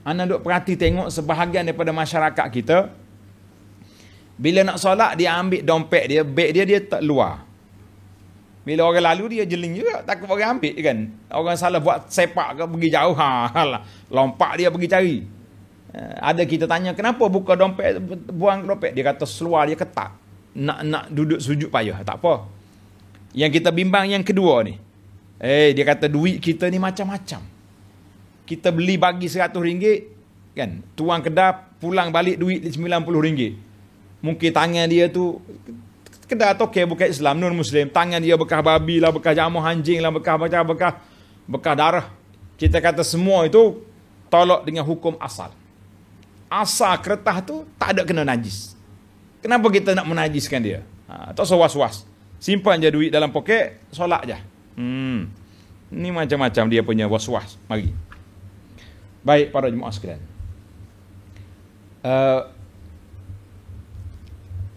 anda duk perhati tengok sebahagian daripada masyarakat kita, bila nak solat dia ambil dompet dia, beg dia tak luar. Bila orang lalu dia jeling juga, takut orang ambil kan. Orang salah buat sepak ke pergi jauh, lompat dia pergi cari. Ada kita tanya, kenapa buka dompet, buang dompet? Dia kata seluar dia ketat. Nak duduk sujud payah, tak apa. Yang kita bimbang yang kedua ni. Dia kata duit kita ni macam-macam. Kita beli bagi RM100 kan, tuang kedai pulang balik duit RM90. Mungkin tangan dia tu, kedai toke bukan Islam, non Muslim, tangan dia bekas babi lah, bekas jamur anjing lah, bekas darah. Kita kata semua itu tolak dengan hukum asal. Asal kertas tu tak ada kena najis. Kenapa kita nak menajiskan dia? Tak usah was-was. Simpan je duit dalam poket, solat je. Ni macam-macam dia punya was-was. Mari. Baik para jemaah sekalian.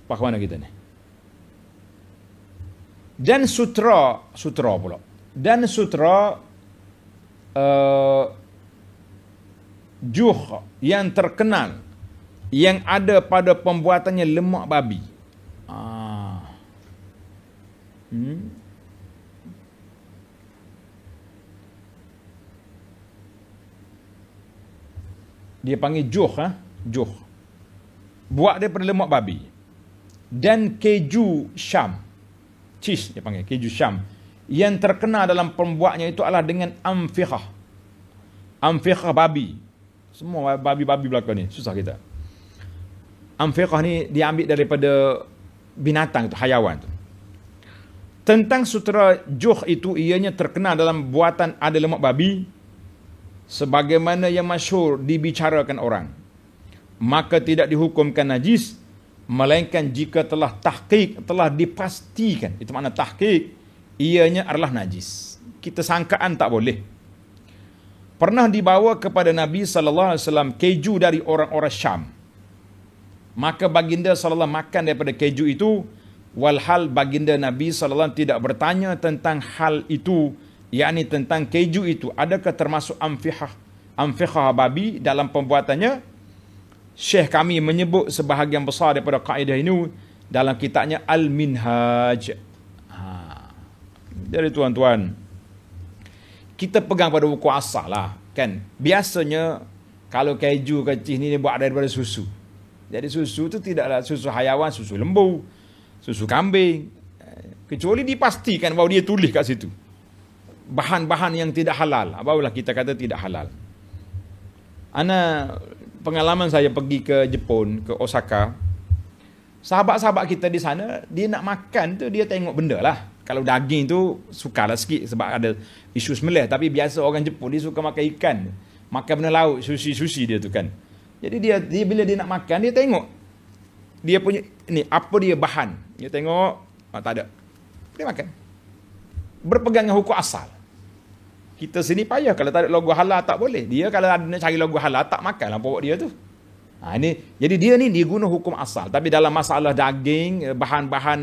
Pak mana kita ni? Dan sutra pula. Dan sutra juh yang terkenal yang ada pada pembuatannya lemak babi. Dia panggil juh, juh. Buat daripada lemak babi. Dan keju Syam, cheese dia panggil, keju Syam, yang terkenal dalam pembuatnya itu adalah dengan amfiqah babi. Semua babi-babi belakang ni susah kita. Amfiqah ni diambil daripada binatang tu, hayawan tu. Tentang sutera juh itu, ianya terkenal dalam buatan ada lemak babi, sebagaimana yang masyhur dibicarakan orang. Maka tidak dihukumkan najis, melainkan jika telah tahqiq, telah dipastikan. Itu makna tahqiq, ianya adalah najis. Kita sangkaan tak boleh. Pernah dibawa kepada Nabi SAW keju dari orang-orang Syam. Maka baginda SAW makan daripada keju itu, walhal baginda Nabi SAW tidak bertanya tentang hal itu, yakni tentang keju itu, adakah termasuk amfiqah babi dalam pembuatannya. Syekh kami menyebut sebahagian besar daripada kaedah ini dalam kitabnya Al-Minhaj. Jadi tuan-tuan, kita pegang pada buku asal lah kan. Biasanya kalau keju kecil ni buat daripada susu. Jadi susu tu tidaklah susu hayawan, susu lembu, susu kambing. Kecuali dipastikan bahawa dia tulis kat situ bahan-bahan yang tidak halal, barulah kita kata tidak halal. Pengalaman saya pergi ke Jepun, ke Osaka. Sahabat-sahabat kita di sana, dia nak makan tu dia tengok benda lah. Kalau daging tu sukarlah sikit sebab ada isu sembelih, tapi biasa orang Jepun dia suka makan ikan. Makan benda laut, sushi dia tu kan. Jadi dia bila dia nak makan, dia tengok dia punya ni apa dia bahan. Dia tengok tak ada. Dia makan. Berpegang dengan hukum asal. Kita sini payah kalau tak ada logo halal tak boleh. Dia kalau ada nak cari logo halal tak makanlah pokok dia tu. Jadi dia guna hukum asal. Tapi dalam masalah daging, bahan-bahan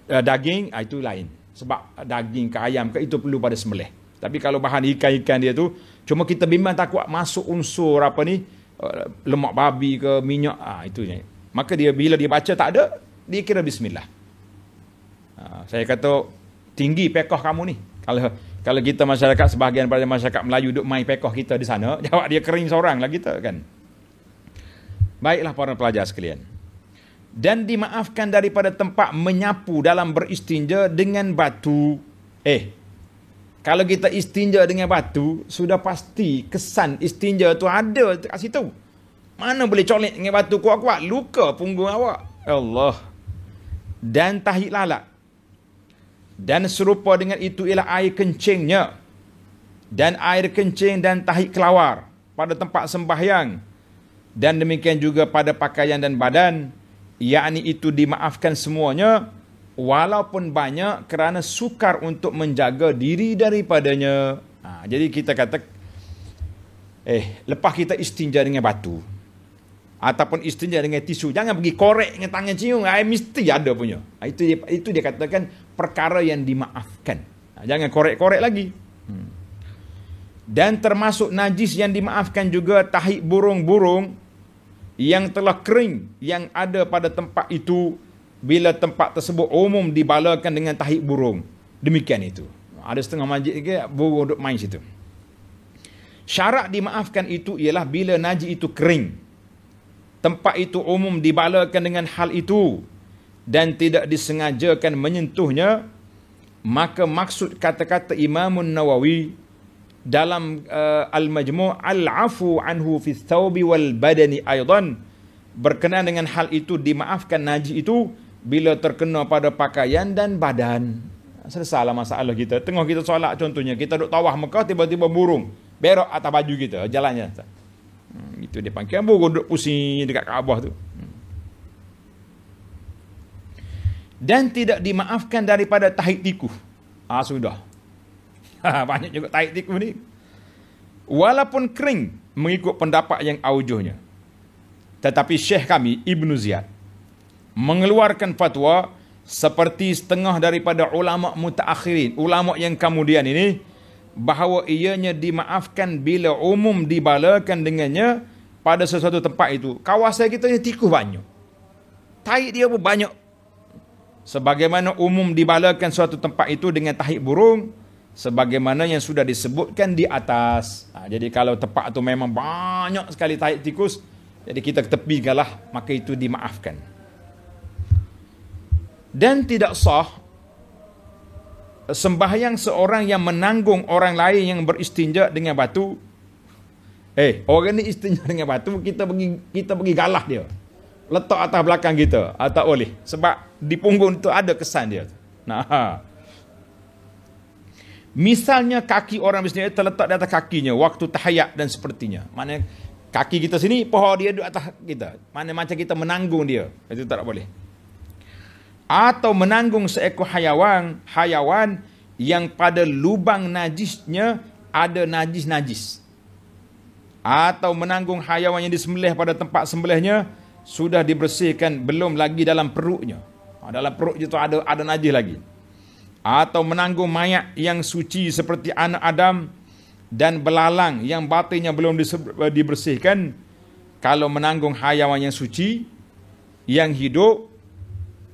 daging, itu lain. Sebab daging ke ayam ke itu perlu pada sembelih. Tapi kalau bahan ikan-ikan dia tu, cuma kita bimbang takut masuk unsur lemak babi ke minyak, itunya. Maka bila dia baca tak ada, dia kira bismillah. Saya kata tinggi pekoh kamu ni. Kalau kita masyarakat, sebahagian pada masyarakat Melayu duk main pekoh kita di sana, jawab dia kering seorang lah kita kan. Baiklah para pelajar sekalian. Dan dimaafkan daripada tempat menyapu dalam beristinja dengan batu. Kalau kita istinja dengan batu, sudah pasti kesan istinja tu ada kat situ. Mana boleh colek dengan batu kuat-kuat, luka punggung awak. Allah. Dan tahi lalat. Dan serupa dengan itu ialah air kencingnya. Dan air kencing dan tahi kelawar pada tempat sembahyang. Dan demikian juga pada pakaian dan badan. Yakni itu dimaafkan semuanya. Walaupun banyak kerana sukar untuk menjaga diri daripadanya. Jadi kita kata, lepas kita istinja dengan batu, ataupun istinja dengan tisu, jangan pergi korek dengan tangan cium, mesti ada punya. Itu dia katakan perkara yang dimaafkan. Jangan korek-korek lagi. Dan termasuk najis yang dimaafkan juga tahi burung-burung yang telah kering yang ada pada tempat itu, bila tempat tersebut umum dibalakan dengan tahi burung. Demikian itu. Ada setengah masjid ke burung duduk main situ. Syarat dimaafkan itu ialah bila najis itu kering. Tempat itu umum dibalakan dengan hal itu dan tidak disengajakan menyentuhnya, maka maksud kata-kata Imamun Nawawi dalam Al-Majmu' al-afu anhu fi thawbi wal badani aidan, berkenaan dengan hal itu dimaafkan najis itu bila terkena pada pakaian dan badan. Selesailah masalah kita. Tengah kita solat contohnya, kita duduk tawaf Mekah, tiba-tiba burung berok atas baju kita, jalannya. Itu dia panggil burung duduk pusing dekat Kaabah tu. Dan tidak dimaafkan daripada tahi tikus. Sudah. Banyak juga tahi tikus ni. Walaupun kering mengikut pendapat yang aujuhnya. Tetapi Syekh kami Ibn Ziyad mengeluarkan fatwa seperti setengah daripada ulama mutaakhirin, ulama yang kemudian ini, bahawa ianya dimaafkan bila umum dibalakan dengannya pada sesuatu tempat itu. Kawasan kita ni tikus banyak, tahi dia pun banyak. Sebagaimana umum dibalakan suatu tempat itu dengan tahi burung, sebagaimana yang sudah disebutkan di atas. Jadi kalau tempat itu memang banyak sekali tahi tikus, jadi kita tepikanlah, maka itu dimaafkan. Dan tidak sah sembahyang seorang yang menanggung orang lain yang beristinja dengan batu. Orang ni istinja dengan batu, kita pergi galah dia, letak atas belakang kita. Tak boleh, sebab di punggung tu ada kesan dia. Misalnya kaki orang bisnis terletak di atas kakinya waktu tahiyat dan sepertinya. Maknanya kaki kita sini, paha dia duduk atas kita. Mana macam kita menanggung dia. Itu tak boleh. Atau menanggung seekor hayawan yang pada lubang najisnya ada najis-najis. Atau menanggung hayawan yang disembelih pada tempat sembelihnya sudah dibersihkan, belum lagi dalam perutnya. Dalam perut itu ada najis lagi. Atau menanggung mayat yang suci seperti anak Adam dan belalang yang batinnya belum dibersihkan. Kalau menanggung hayawan yang suci, yang hidup,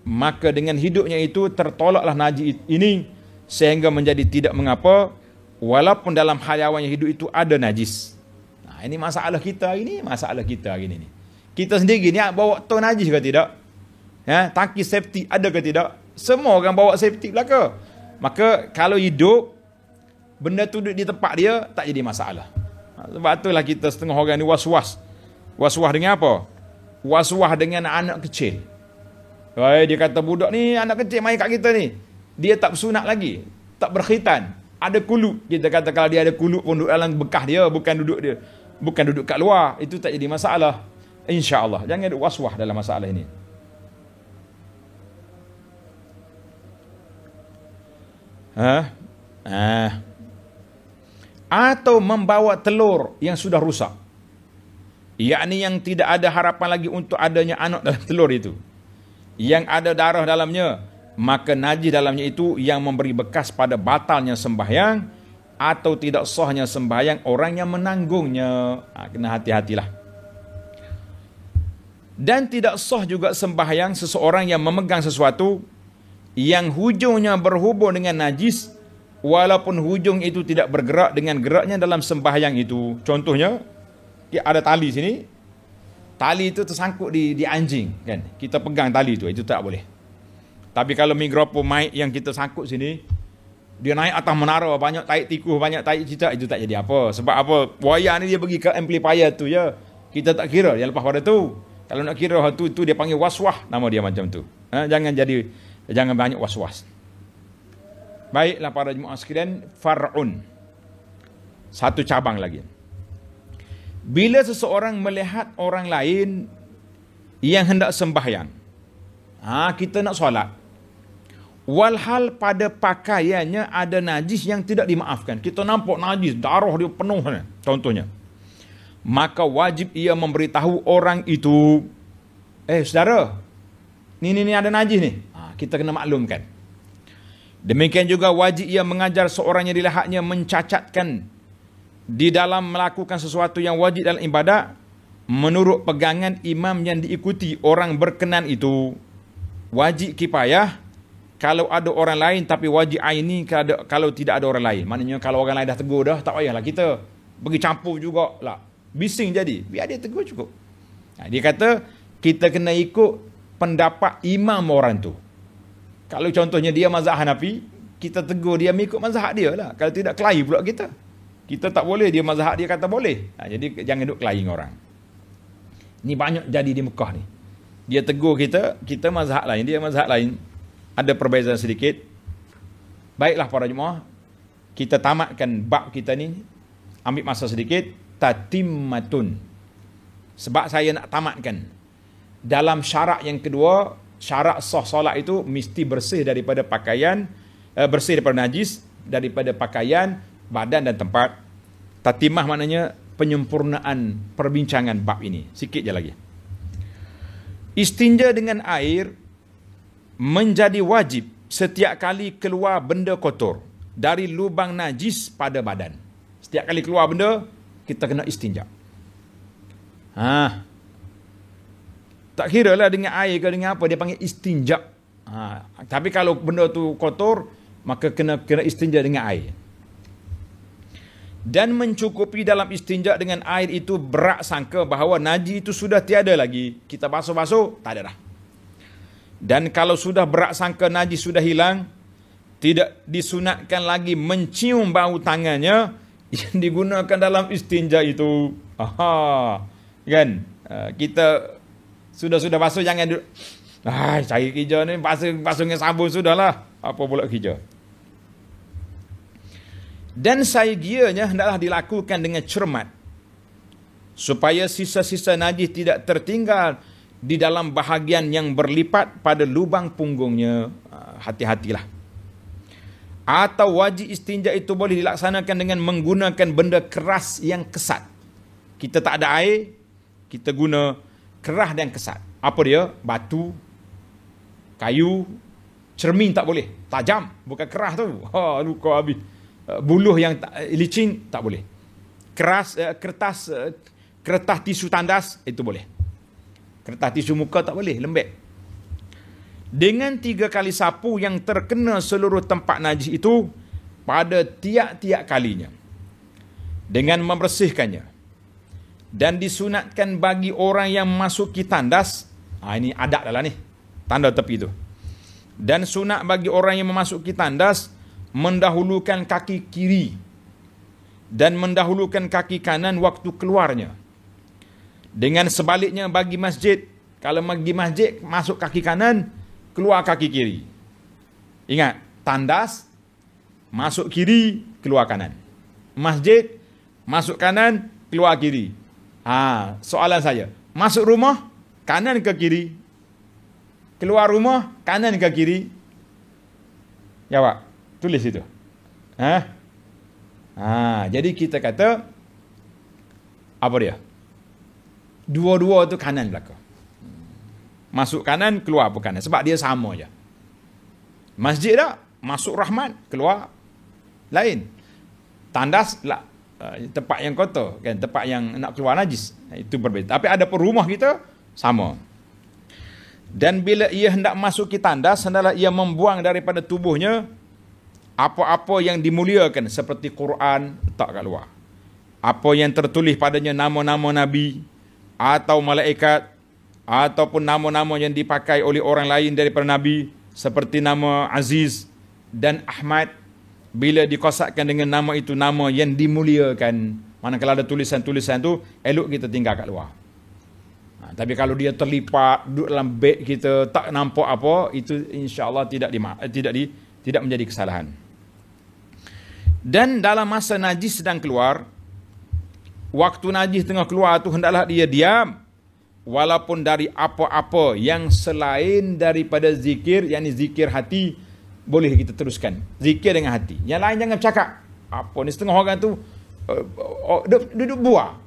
maka dengan hidupnya itu tertolaklah najis ini sehingga menjadi tidak mengapa walaupun dalam hayawan yang hidup itu ada najis. Ini masalah kita hari ini. Kita sendiri ni bawa tu najis ke tidak? Tangki safety ada ke tidak? Semua orang bawa safety belaka. Maka kalau hidup, benda tu duduk di tempat dia, tak jadi masalah. Sebab itulah kita setengah orang ni was-was. Was-was dengan apa? Was-was dengan anak kecil. Dia kata budak ni, anak kecil main kat kita ni, dia tak bersunat lagi, tak berkhitan. ada kuluk. Kita kata kalau dia ada kuluk pun duduk dalam bekas dia, bukan duduk kat luar, itu tak jadi masalah. InsyaAllah. Jangan ada waswah dalam masalah ini. Atau membawa telur yang sudah rusak, yakni yang tidak ada harapan lagi untuk adanya anak dalam telur itu, yang ada darah dalamnya, maka najis dalamnya itu yang memberi bekas pada batalnya sembahyang atau tidak sahnya sembahyang orang yang menanggungnya. Kena hati-hatilah. Dan tidak sah juga sembahyang seseorang yang memegang sesuatu yang hujungnya berhubung dengan najis, walaupun hujung itu tidak bergerak dengan geraknya dalam sembahyang itu. Contohnya, ada tali sini, tali itu tersangkut di anjing, kan? Kita pegang tali itu tak boleh. Tapi kalau mikrofon mic yang kita sangkut sini, dia naik atas menara, banyak taik tikus, banyak taik cicak, itu tak jadi apa. Sebab apa? Wayar ni dia pergi ke amplifier tu ya. Kita tak kira yang lepas pada tu. Kalau nak kira tu dia panggil waswah, nama dia macam tu. Jangan banyak waswas. Baiklah para jemaah sekalian, far'un. Satu cabang lagi. Bila seseorang melihat orang lain yang hendak sembahyang, kita nak solat, walhal pada pakaiannya ada najis yang tidak dimaafkan. Kita nampak najis, darah dia penuh, contohnya. Maka wajib ia memberitahu orang itu, saudara, ni ada najis ni. Kita kena maklumkan. Demikian juga wajib ia mengajar seorang yang dilihatnya mencacatkan di dalam melakukan sesuatu yang wajib dalam ibadat menurut pegangan imam yang diikuti orang berkenan itu. Wajib kifayah kalau ada orang lain, tapi wajib aini kalau tidak ada orang lain. Maknanya kalau orang lain dah tegur dah, tak payahlah kita pergi campur jugalah. Bising jadi, biar dia tegur cukup. Dia kata kita kena ikut pendapat imam orang tu. Kalau contohnya dia mazhab Hanafi, kita tegur dia mengikut mazhab dia lah. Kalau tidak, kelahi pula kita. Kita tak boleh, dia mazhab dia kata boleh. Jadi jangan duk kelahi orang. Ni banyak jadi di Mekah ni. Dia tegur kita mazhab lain, dia mazhab lain. Ada perbezaan sedikit. Baiklah para jemaah, kita tamatkan bab kita ni. Ambil masa sedikit. Tatimmatun. Sebab saya nak tamatkan. Dalam syarat yang kedua, syarat sah solat itu mesti bersih daripada pakaian, bersih daripada najis, daripada pakaian, badan dan tempat. Tatimah maknanya penyempurnaan perbincangan bab ini. Sikit je lagi. Istinja dengan air menjadi wajib setiap kali keluar benda kotor dari lubang najis pada badan. Setiap kali keluar benda, kita kena istinja. Tak kira lah dengan air ke dengan apa, dia panggil istinja. Tapi kalau benda tu kotor, maka kena istinja dengan air. Dan mencukupi dalam istinja dengan air itu berak sangka bahawa najis itu sudah tiada lagi. Kita basuh-basuh, tak ada dah. Dan kalau sudah berak sangka najis sudah hilang, tidak disunatkan lagi mencium bau tangannya yang digunakan dalam istinja itu. Kan? Kita sudah basuh, jangan duduk, cari kerja ni, basuh dengan sabun sudahlah. Apa pula kerja? Dan saigianya hendaklah dilakukan dengan cermat, supaya sisa-sisa najis tidak tertinggal di dalam bahagian yang berlipat pada lubang punggungnya. Hati-hatilah. Atau wajib istinja itu boleh dilaksanakan dengan menggunakan benda keras yang kesat. Kita tak ada air, kita guna keras dan kesat. Apa dia? Batu, kayu, cermin tak boleh. Tajam, bukan keras tu. Luka habis. Buluh yang licin tak boleh. Keras, kertas tisu tandas itu boleh. Kertas tisu muka tak boleh, lembek. Dengan 3 kali sapu yang terkena seluruh tempat najis itu pada tiap-tiap kalinya, dengan membersihkannya. Dan disunatkan bagi orang yang masuki tandas, ini adat dah lah ni, tanda tepi tu. Dan sunat bagi orang yang memasuki tandas mendahulukan kaki kiri dan mendahulukan kaki kanan waktu keluarnya. Dengan sebaliknya bagi masjid, kalau pergi masjid masuk kaki kanan, keluar kaki kiri. Ingat, tandas masuk kiri, keluar kanan. Masjid, masuk kanan, keluar kiri. Soalan saya, masuk rumah, kanan ke kiri? Keluar rumah, kanan ke kiri? Jawab, tulis itu. Jadi kita kata, apa dia? Dua-dua tu kanan belakang. Masuk kanan, keluar pun kanan. Sebab dia sama je. Masjid tak? Masuk rahmat, keluar lain. Tandas lah, tempat yang kotor, kan? Tempat yang nak keluar najis. Itu berbeza. Tapi ada pun rumah kita, sama. Dan bila ia hendak masuki tandas, hendaklah ia membuang daripada tubuhnya apa-apa yang dimuliakan, seperti Quran, letak kat luar. Apa yang tertulis padanya nama-nama Nabi, atau malaikat, ataupun nama-nama yang dipakai oleh orang lain daripada Nabi, seperti nama Aziz dan Ahmad. Bila dikosakkan dengan nama itu, nama yang dimuliakan. Manakala ada tulisan-tulisan tu, elok kita tinggal kat luar. Tapi kalau dia terlipat duduk dalam beg kita, tak nampak apa, itu insya-Allah tidak menjadi kesalahan. Dan dalam masa najis sedang keluar, waktu najis tengah keluar tu, hendaklah dia diam, walaupun dari apa-apa yang selain daripada zikir, yakni zikir hati, boleh kita teruskan. Zikir dengan hati. Yang lain jangan bercakap. Apa ni, setengah orang tu duduk buah.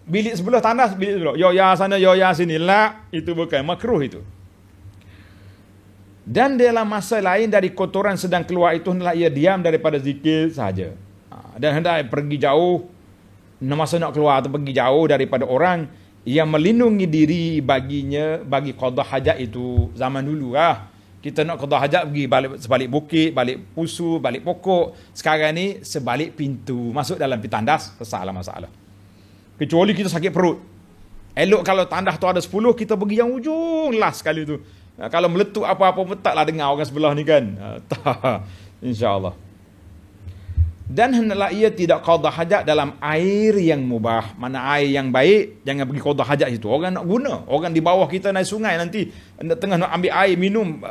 Bilik sebelah tandas, bilik sebelah. Yo ya sana, yo ya sini. La, itu bukan makruh itu. Dan dalam masa lain dari kotoran sedang keluar itu, hendaklah ia diam daripada zikir sahaja. Dan hendak pergi jauh, masa nak keluar atau pergi jauh daripada orang yang melindungi diri baginya, bagi qada hajat itu. Zaman dulu kita nak qada hajat pergi sebalik bukit, balik pusu, balik pokok. Sekarang ni sebalik pintu, masuk dalam tandas, selesailah masalah. Kecuali kita sakit perut. Elok kalau tandas tu ada 10, kita pergi yang ujung last sekali tu. Kalau meletup apa-apa pun taklah dengar orang sebelah ni kan. Tak, insya-Allah. Dan hendaklah ia tidak qada hajat dalam air yang mubah. Mana air yang baik, jangan pergi qada hajat situ. Orang nak guna. Orang di bawah kita naik sungai nanti, tengah nak ambil air minum,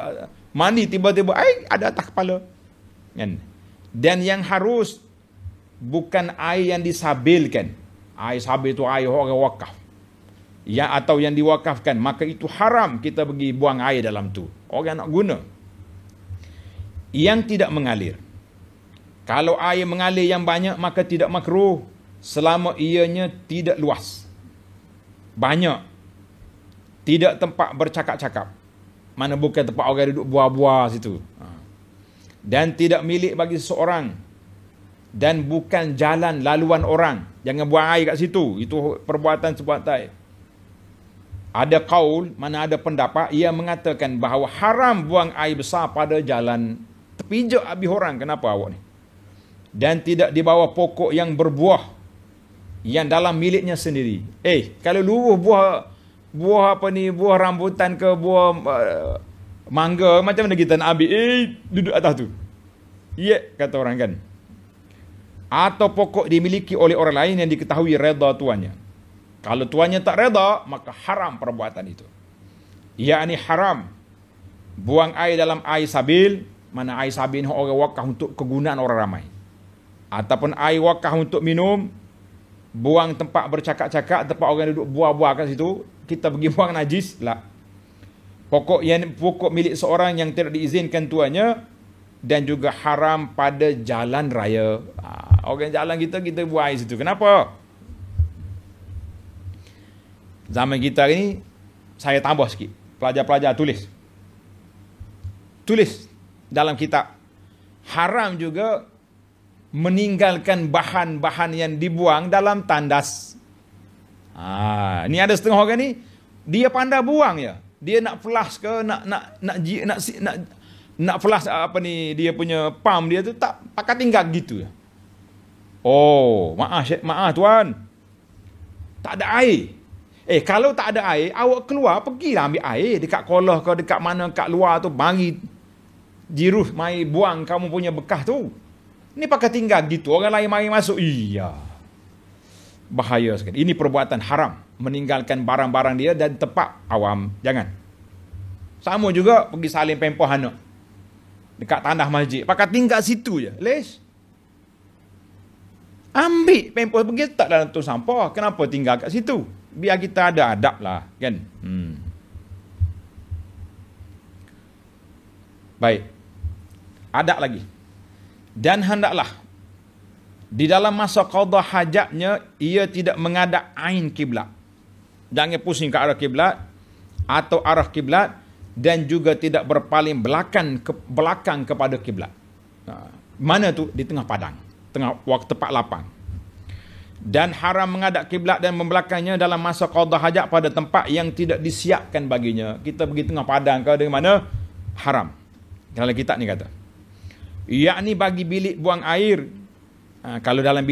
mandi, tiba-tiba air ada atas kepala. Kan? Dan yang harus bukan air yang disabilkan. Air sabil itu air orang wakaf. Atau yang diwakafkan, maka itu haram kita pergi buang air dalam tu. Orang nak guna. Yang tidak mengalir. Kalau air mengalir yang banyak, maka tidak makruh selama ianya tidak luas, banyak, tidak tempat bercakap-cakap. Mana bukan tempat orang duduk buah-buah situ. Dan tidak milik bagi seseorang. Dan bukan jalan laluan orang. Jangan buang air kat situ. Itu perbuatan sebuah. Ada qaul, mana ada pendapat, ia mengatakan bahawa haram buang air besar pada jalan. Terpijak habis orang. Kenapa awak ni? Dan tidak di bawah pokok yang berbuah, yang dalam miliknya sendiri. Kalau luruh buah apa ni, buah rambutan ke buah mangga, macam mana kita nak ambil? Duduk atas tu. Ya, kata orang kan. Atau pokok dimiliki oleh orang lain yang diketahui reda tuannya. Kalau tuannya tak reda, maka haram perbuatan itu. Yakni haram buang air dalam air sabil, mana air sabil orang wakaf untuk kegunaan orang ramai. Ataupun air wakaf untuk minum, buang tempat bercakap-cakap, tempat orang duduk buah-buah kat situ, kita pergi buang najis lah. Pokok milik seorang yang tidak diizinkan tuannya, dan juga haram pada jalan raya. Orang jalan kita buang air situ. Kenapa? Zaman kita ni, saya tambah sikit. Pelajar-pelajar tulis dalam kitab. Haram juga meninggalkan bahan-bahan yang dibuang dalam tandas. Ni ada setengah orang ni, dia pandai buang ya. Dia nak flush ke, nak flush apa ni, dia punya pump dia tu tak pakai tinggal gitu ya. Maaf tuan. Tak ada air. Kalau tak ada air, awak keluar pergilah ambil air dekat kolah ke dekat mana kat luar tu, mari jiruh mai buang kamu punya bekas tu. Ni pakai tinggal gitu, orang lain mari masuk. Iya. Bahaya sekali. Ini perbuatan haram, meninggalkan barang-barang dia dan tempat awam. Jangan. Sama juga pergi salin pempoh anak. dekat tanah masjid, pakai tinggal situ je. Les. Ambil pampers pergi letak dalam tong sampah. Kenapa tinggal kat situ? Biar kita ada adab lah, kan? Baik. Adab lagi. Dan hendaklah di dalam masa qada hajatnya ia tidak menghadap ain kiblat. Jangan pusing ke arah kiblat atau arah kiblat, dan juga tidak berpaling belakang kepada kiblat. Mana tu? Di tengah padang, tengah waktu tepat lapang. Dan haram menghadap kiblat dan membelakangnya dalam masa qada hajat pada tempat yang tidak disiapkan baginya. Kita pergi tengah padang ke di mana? Haram. Kalau kita ni kata, yakni bagi bilik buang air. Kalau dalam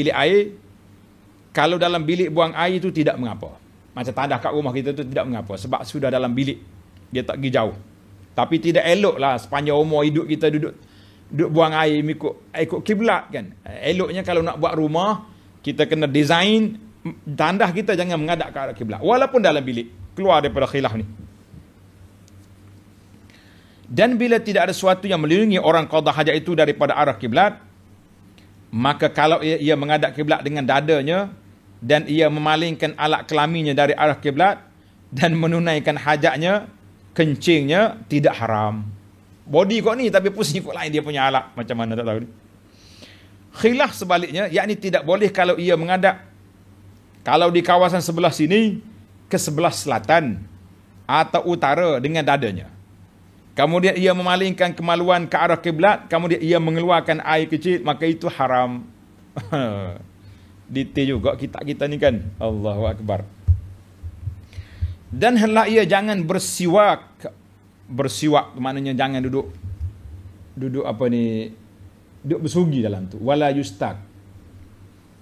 bilik buang air itu tidak mengapa. Macam tandah kat rumah kita tu tidak mengapa, sebab sudah dalam bilik, dia tak pergi jauh. Tapi tidak elok lah sepanjang umur hidup kita duduk buang air ikut kiblat, kan. Eloknya kalau nak buat rumah, kita kena design tandah kita jangan menghadap ke arah kiblat, walaupun dalam bilik, keluar daripada khilaf ni. Dan bila tidak ada sesuatu yang melindungi orang qada hajat itu daripada arah kiblat, maka kalau ia menghadap kiblat dengan dadanya dan ia memalingkan alat kelaminnya dari arah kiblat dan menunaikan hajatnya, kencingnya tidak haram. Body kok ni tapi pusing ikut lain dia punya alat, macam mana tak tahu ni. Khilaf sebaliknya, yakni tidak boleh kalau ia menghadap, kalau di kawasan sebelah sini ke sebelah selatan atau utara dengan dadanya, kemudian ia memalingkan kemaluan ke arah kiblat, kemudian ia mengeluarkan air kecil, maka itu haram. Detail juga kita ni, kan. Allahu Akbar. Dan hendaklah ia jangan bersiwak. Bersiwak maknanya jangan duduk bersugi dalam tu. Wala yustaq.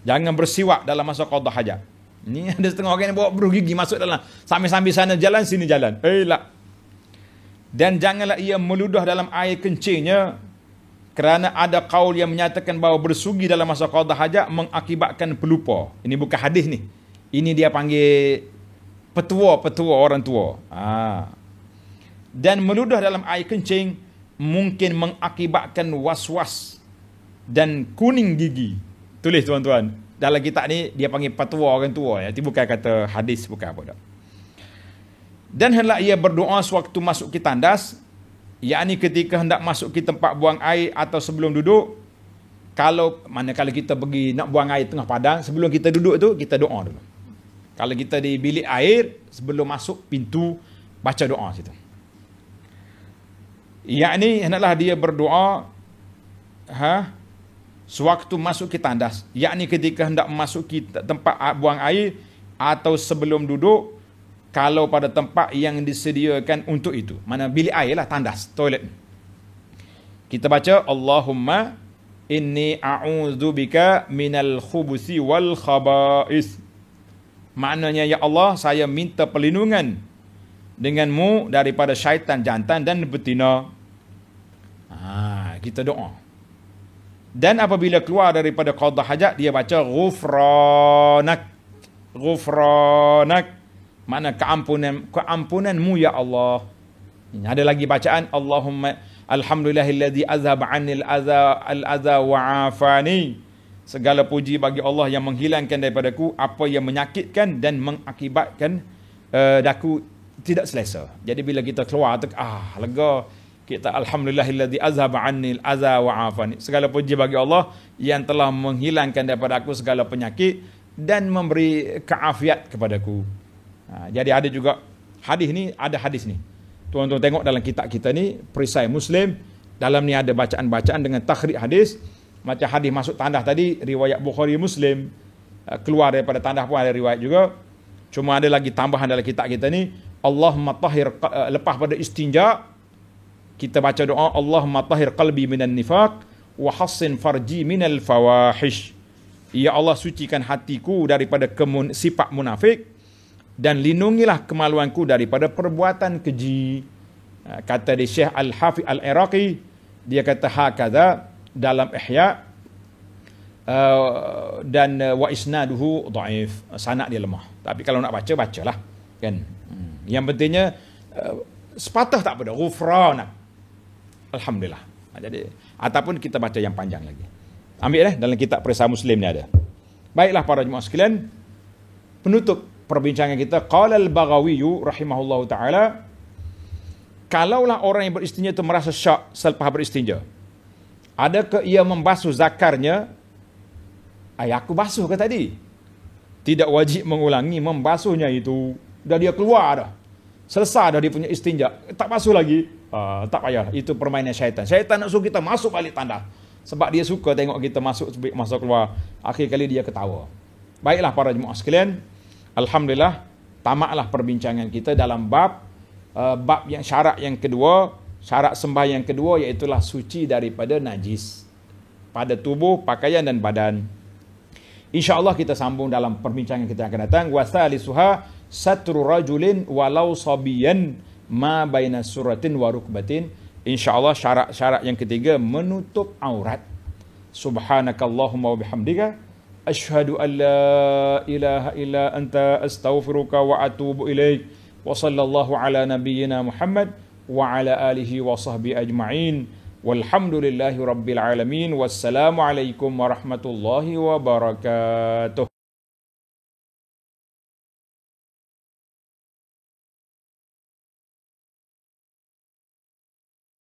Jangan bersiwak dalam masa qada hajat. Ni ada setengah orang yang bawa bergigi masuk dalam, sambil-sambil sana jalan sini jalan. Lah. Dan janganlah ia meludah dalam air kencingnya, kerana ada qaul yang menyatakan bahawa bersugi dalam masa qada hajat mengakibatkan pelupa. Ini bukan hadis ni. Ini dia panggil petua orang tua. Dan meludah dalam air kencing mungkin mengakibatkan was-was dan kuning gigi. Tulis tuan-tuan. Dalam kitab ni dia panggil petua orang tua. Itu bukan kata hadis, bukan apa dah. Dan hendaklah ia berdoa sewaktu masuk ke tandas, yakni ketika hendak masuk ke tempat buang air atau sebelum duduk. Kalau kita pergi nak buang air tengah padang, sebelum kita duduk tu kita doa dulu. Kalau kita di bilik air, sebelum masuk pintu baca doa situ. Yakni hendaklah dia berdoa sewaktu masuk ke tandas, yakni ketika hendak memasuki tempat buang air atau sebelum duduk, kalau pada tempat yang disediakan untuk itu. Mana bilik air lah, tandas, toilet. Kita baca Allahumma inni a'udzubika minal khubuthi wal khaba'is. Maknanya, ya Allah, saya minta perlindungan denganmu daripada syaitan jantan dan betina. Kita doa. Dan apabila keluar daripada qada hajat, dia baca ghufranak. Ghufranak. Makna keampunanmu ya Allah. Ada lagi bacaan Allahumma alhamdulillahilladzi azhaba 'anil al-adza wa 'afani. Segala puji bagi Allah yang menghilangkan daripadaku apa yang menyakitkan dan mengakibatkan daku tidak selesa. Jadi bila kita keluar tu lega, kita alhamdulillahilladzi azhaba 'anil adza wa 'afani. Segala puji bagi Allah yang telah menghilangkan daripada aku segala penyakit dan memberi keafiat kepadaku. Jadi ada juga hadis ni, tuan-tuan tengok dalam kitab kita ni Perisai Muslim, dalam ni ada bacaan-bacaan dengan takhrij hadis. Macam hadis masuk tandah tadi riwayat Bukhari Muslim, keluar daripada tandah pun ada riwayat juga. Cuma ada lagi tambahan dalam kitab kita ni, Allahumma tahhir, lepas pada istinja kita baca doa Allahumma tahhir qalbi minan nifaq wa hassin farji minal fawahish. Ya Allah, sucikan hatiku daripada sifat munafik dan lindungilah kemaluanku daripada perbuatan keji. Kata di Syekh Al-Hafiz Al-Iraqi, dia kata hakadha dalam Ihya, dan wa isnaduhu dhaif, sanad dia lemah. Tapi kalau nak bacalah, kan. Yang pentingnya sepatah tak pada ghufranak. Alhamdulillah. Jadi ataupun kita baca yang panjang lagi. Ambil dalam kitab Perisai Muslim ni ada. Baiklah para jemaah sekalian, penutup perbincangan kita, qala al-Baghawi rahimahullahu taala, kalaulah orang yang beristinja itu merasa syak selepas beristinja, adakah ia membasuh zakarnya? Aku basuh ke tadi? Tidak wajib mengulangi membasuhnya itu. Dah dia keluar dah. Selesai dah dia punya istinja. Tak basuh lagi. Tak payah. Itu permainan syaitan. Syaitan nak suruh kita masuk balik tandas. Sebab dia suka tengok kita masuk keluar. Akhir kali dia ketawa. Baiklah para jemaah sekalian. Alhamdulillah. Tamatlah perbincangan kita dalam bab yang syarat yang kedua. Syarat sembahyang kedua iaitulah suci daripada najis pada tubuh, pakaian dan badan. InsyaAllah kita sambung dalam perbincangan kita yang akan datang. Wasalisuha satru rajulin walau sabiyan ma baina suratin wa rukbatin. InsyaAllah syarat yang ketiga menutup aurat. Subhanakallahumma wa bihamdika asyhadu an la ilaha illa anta astaghfiruka wa atubu ilaik. Wa sallallahu ala nabiyyina Muhammad wa ala alihi wa sahbihi ajma'in. Walhamdulillahi rabbil alamin. Wassalamu alaikum warahmatullahi wabarakatuh.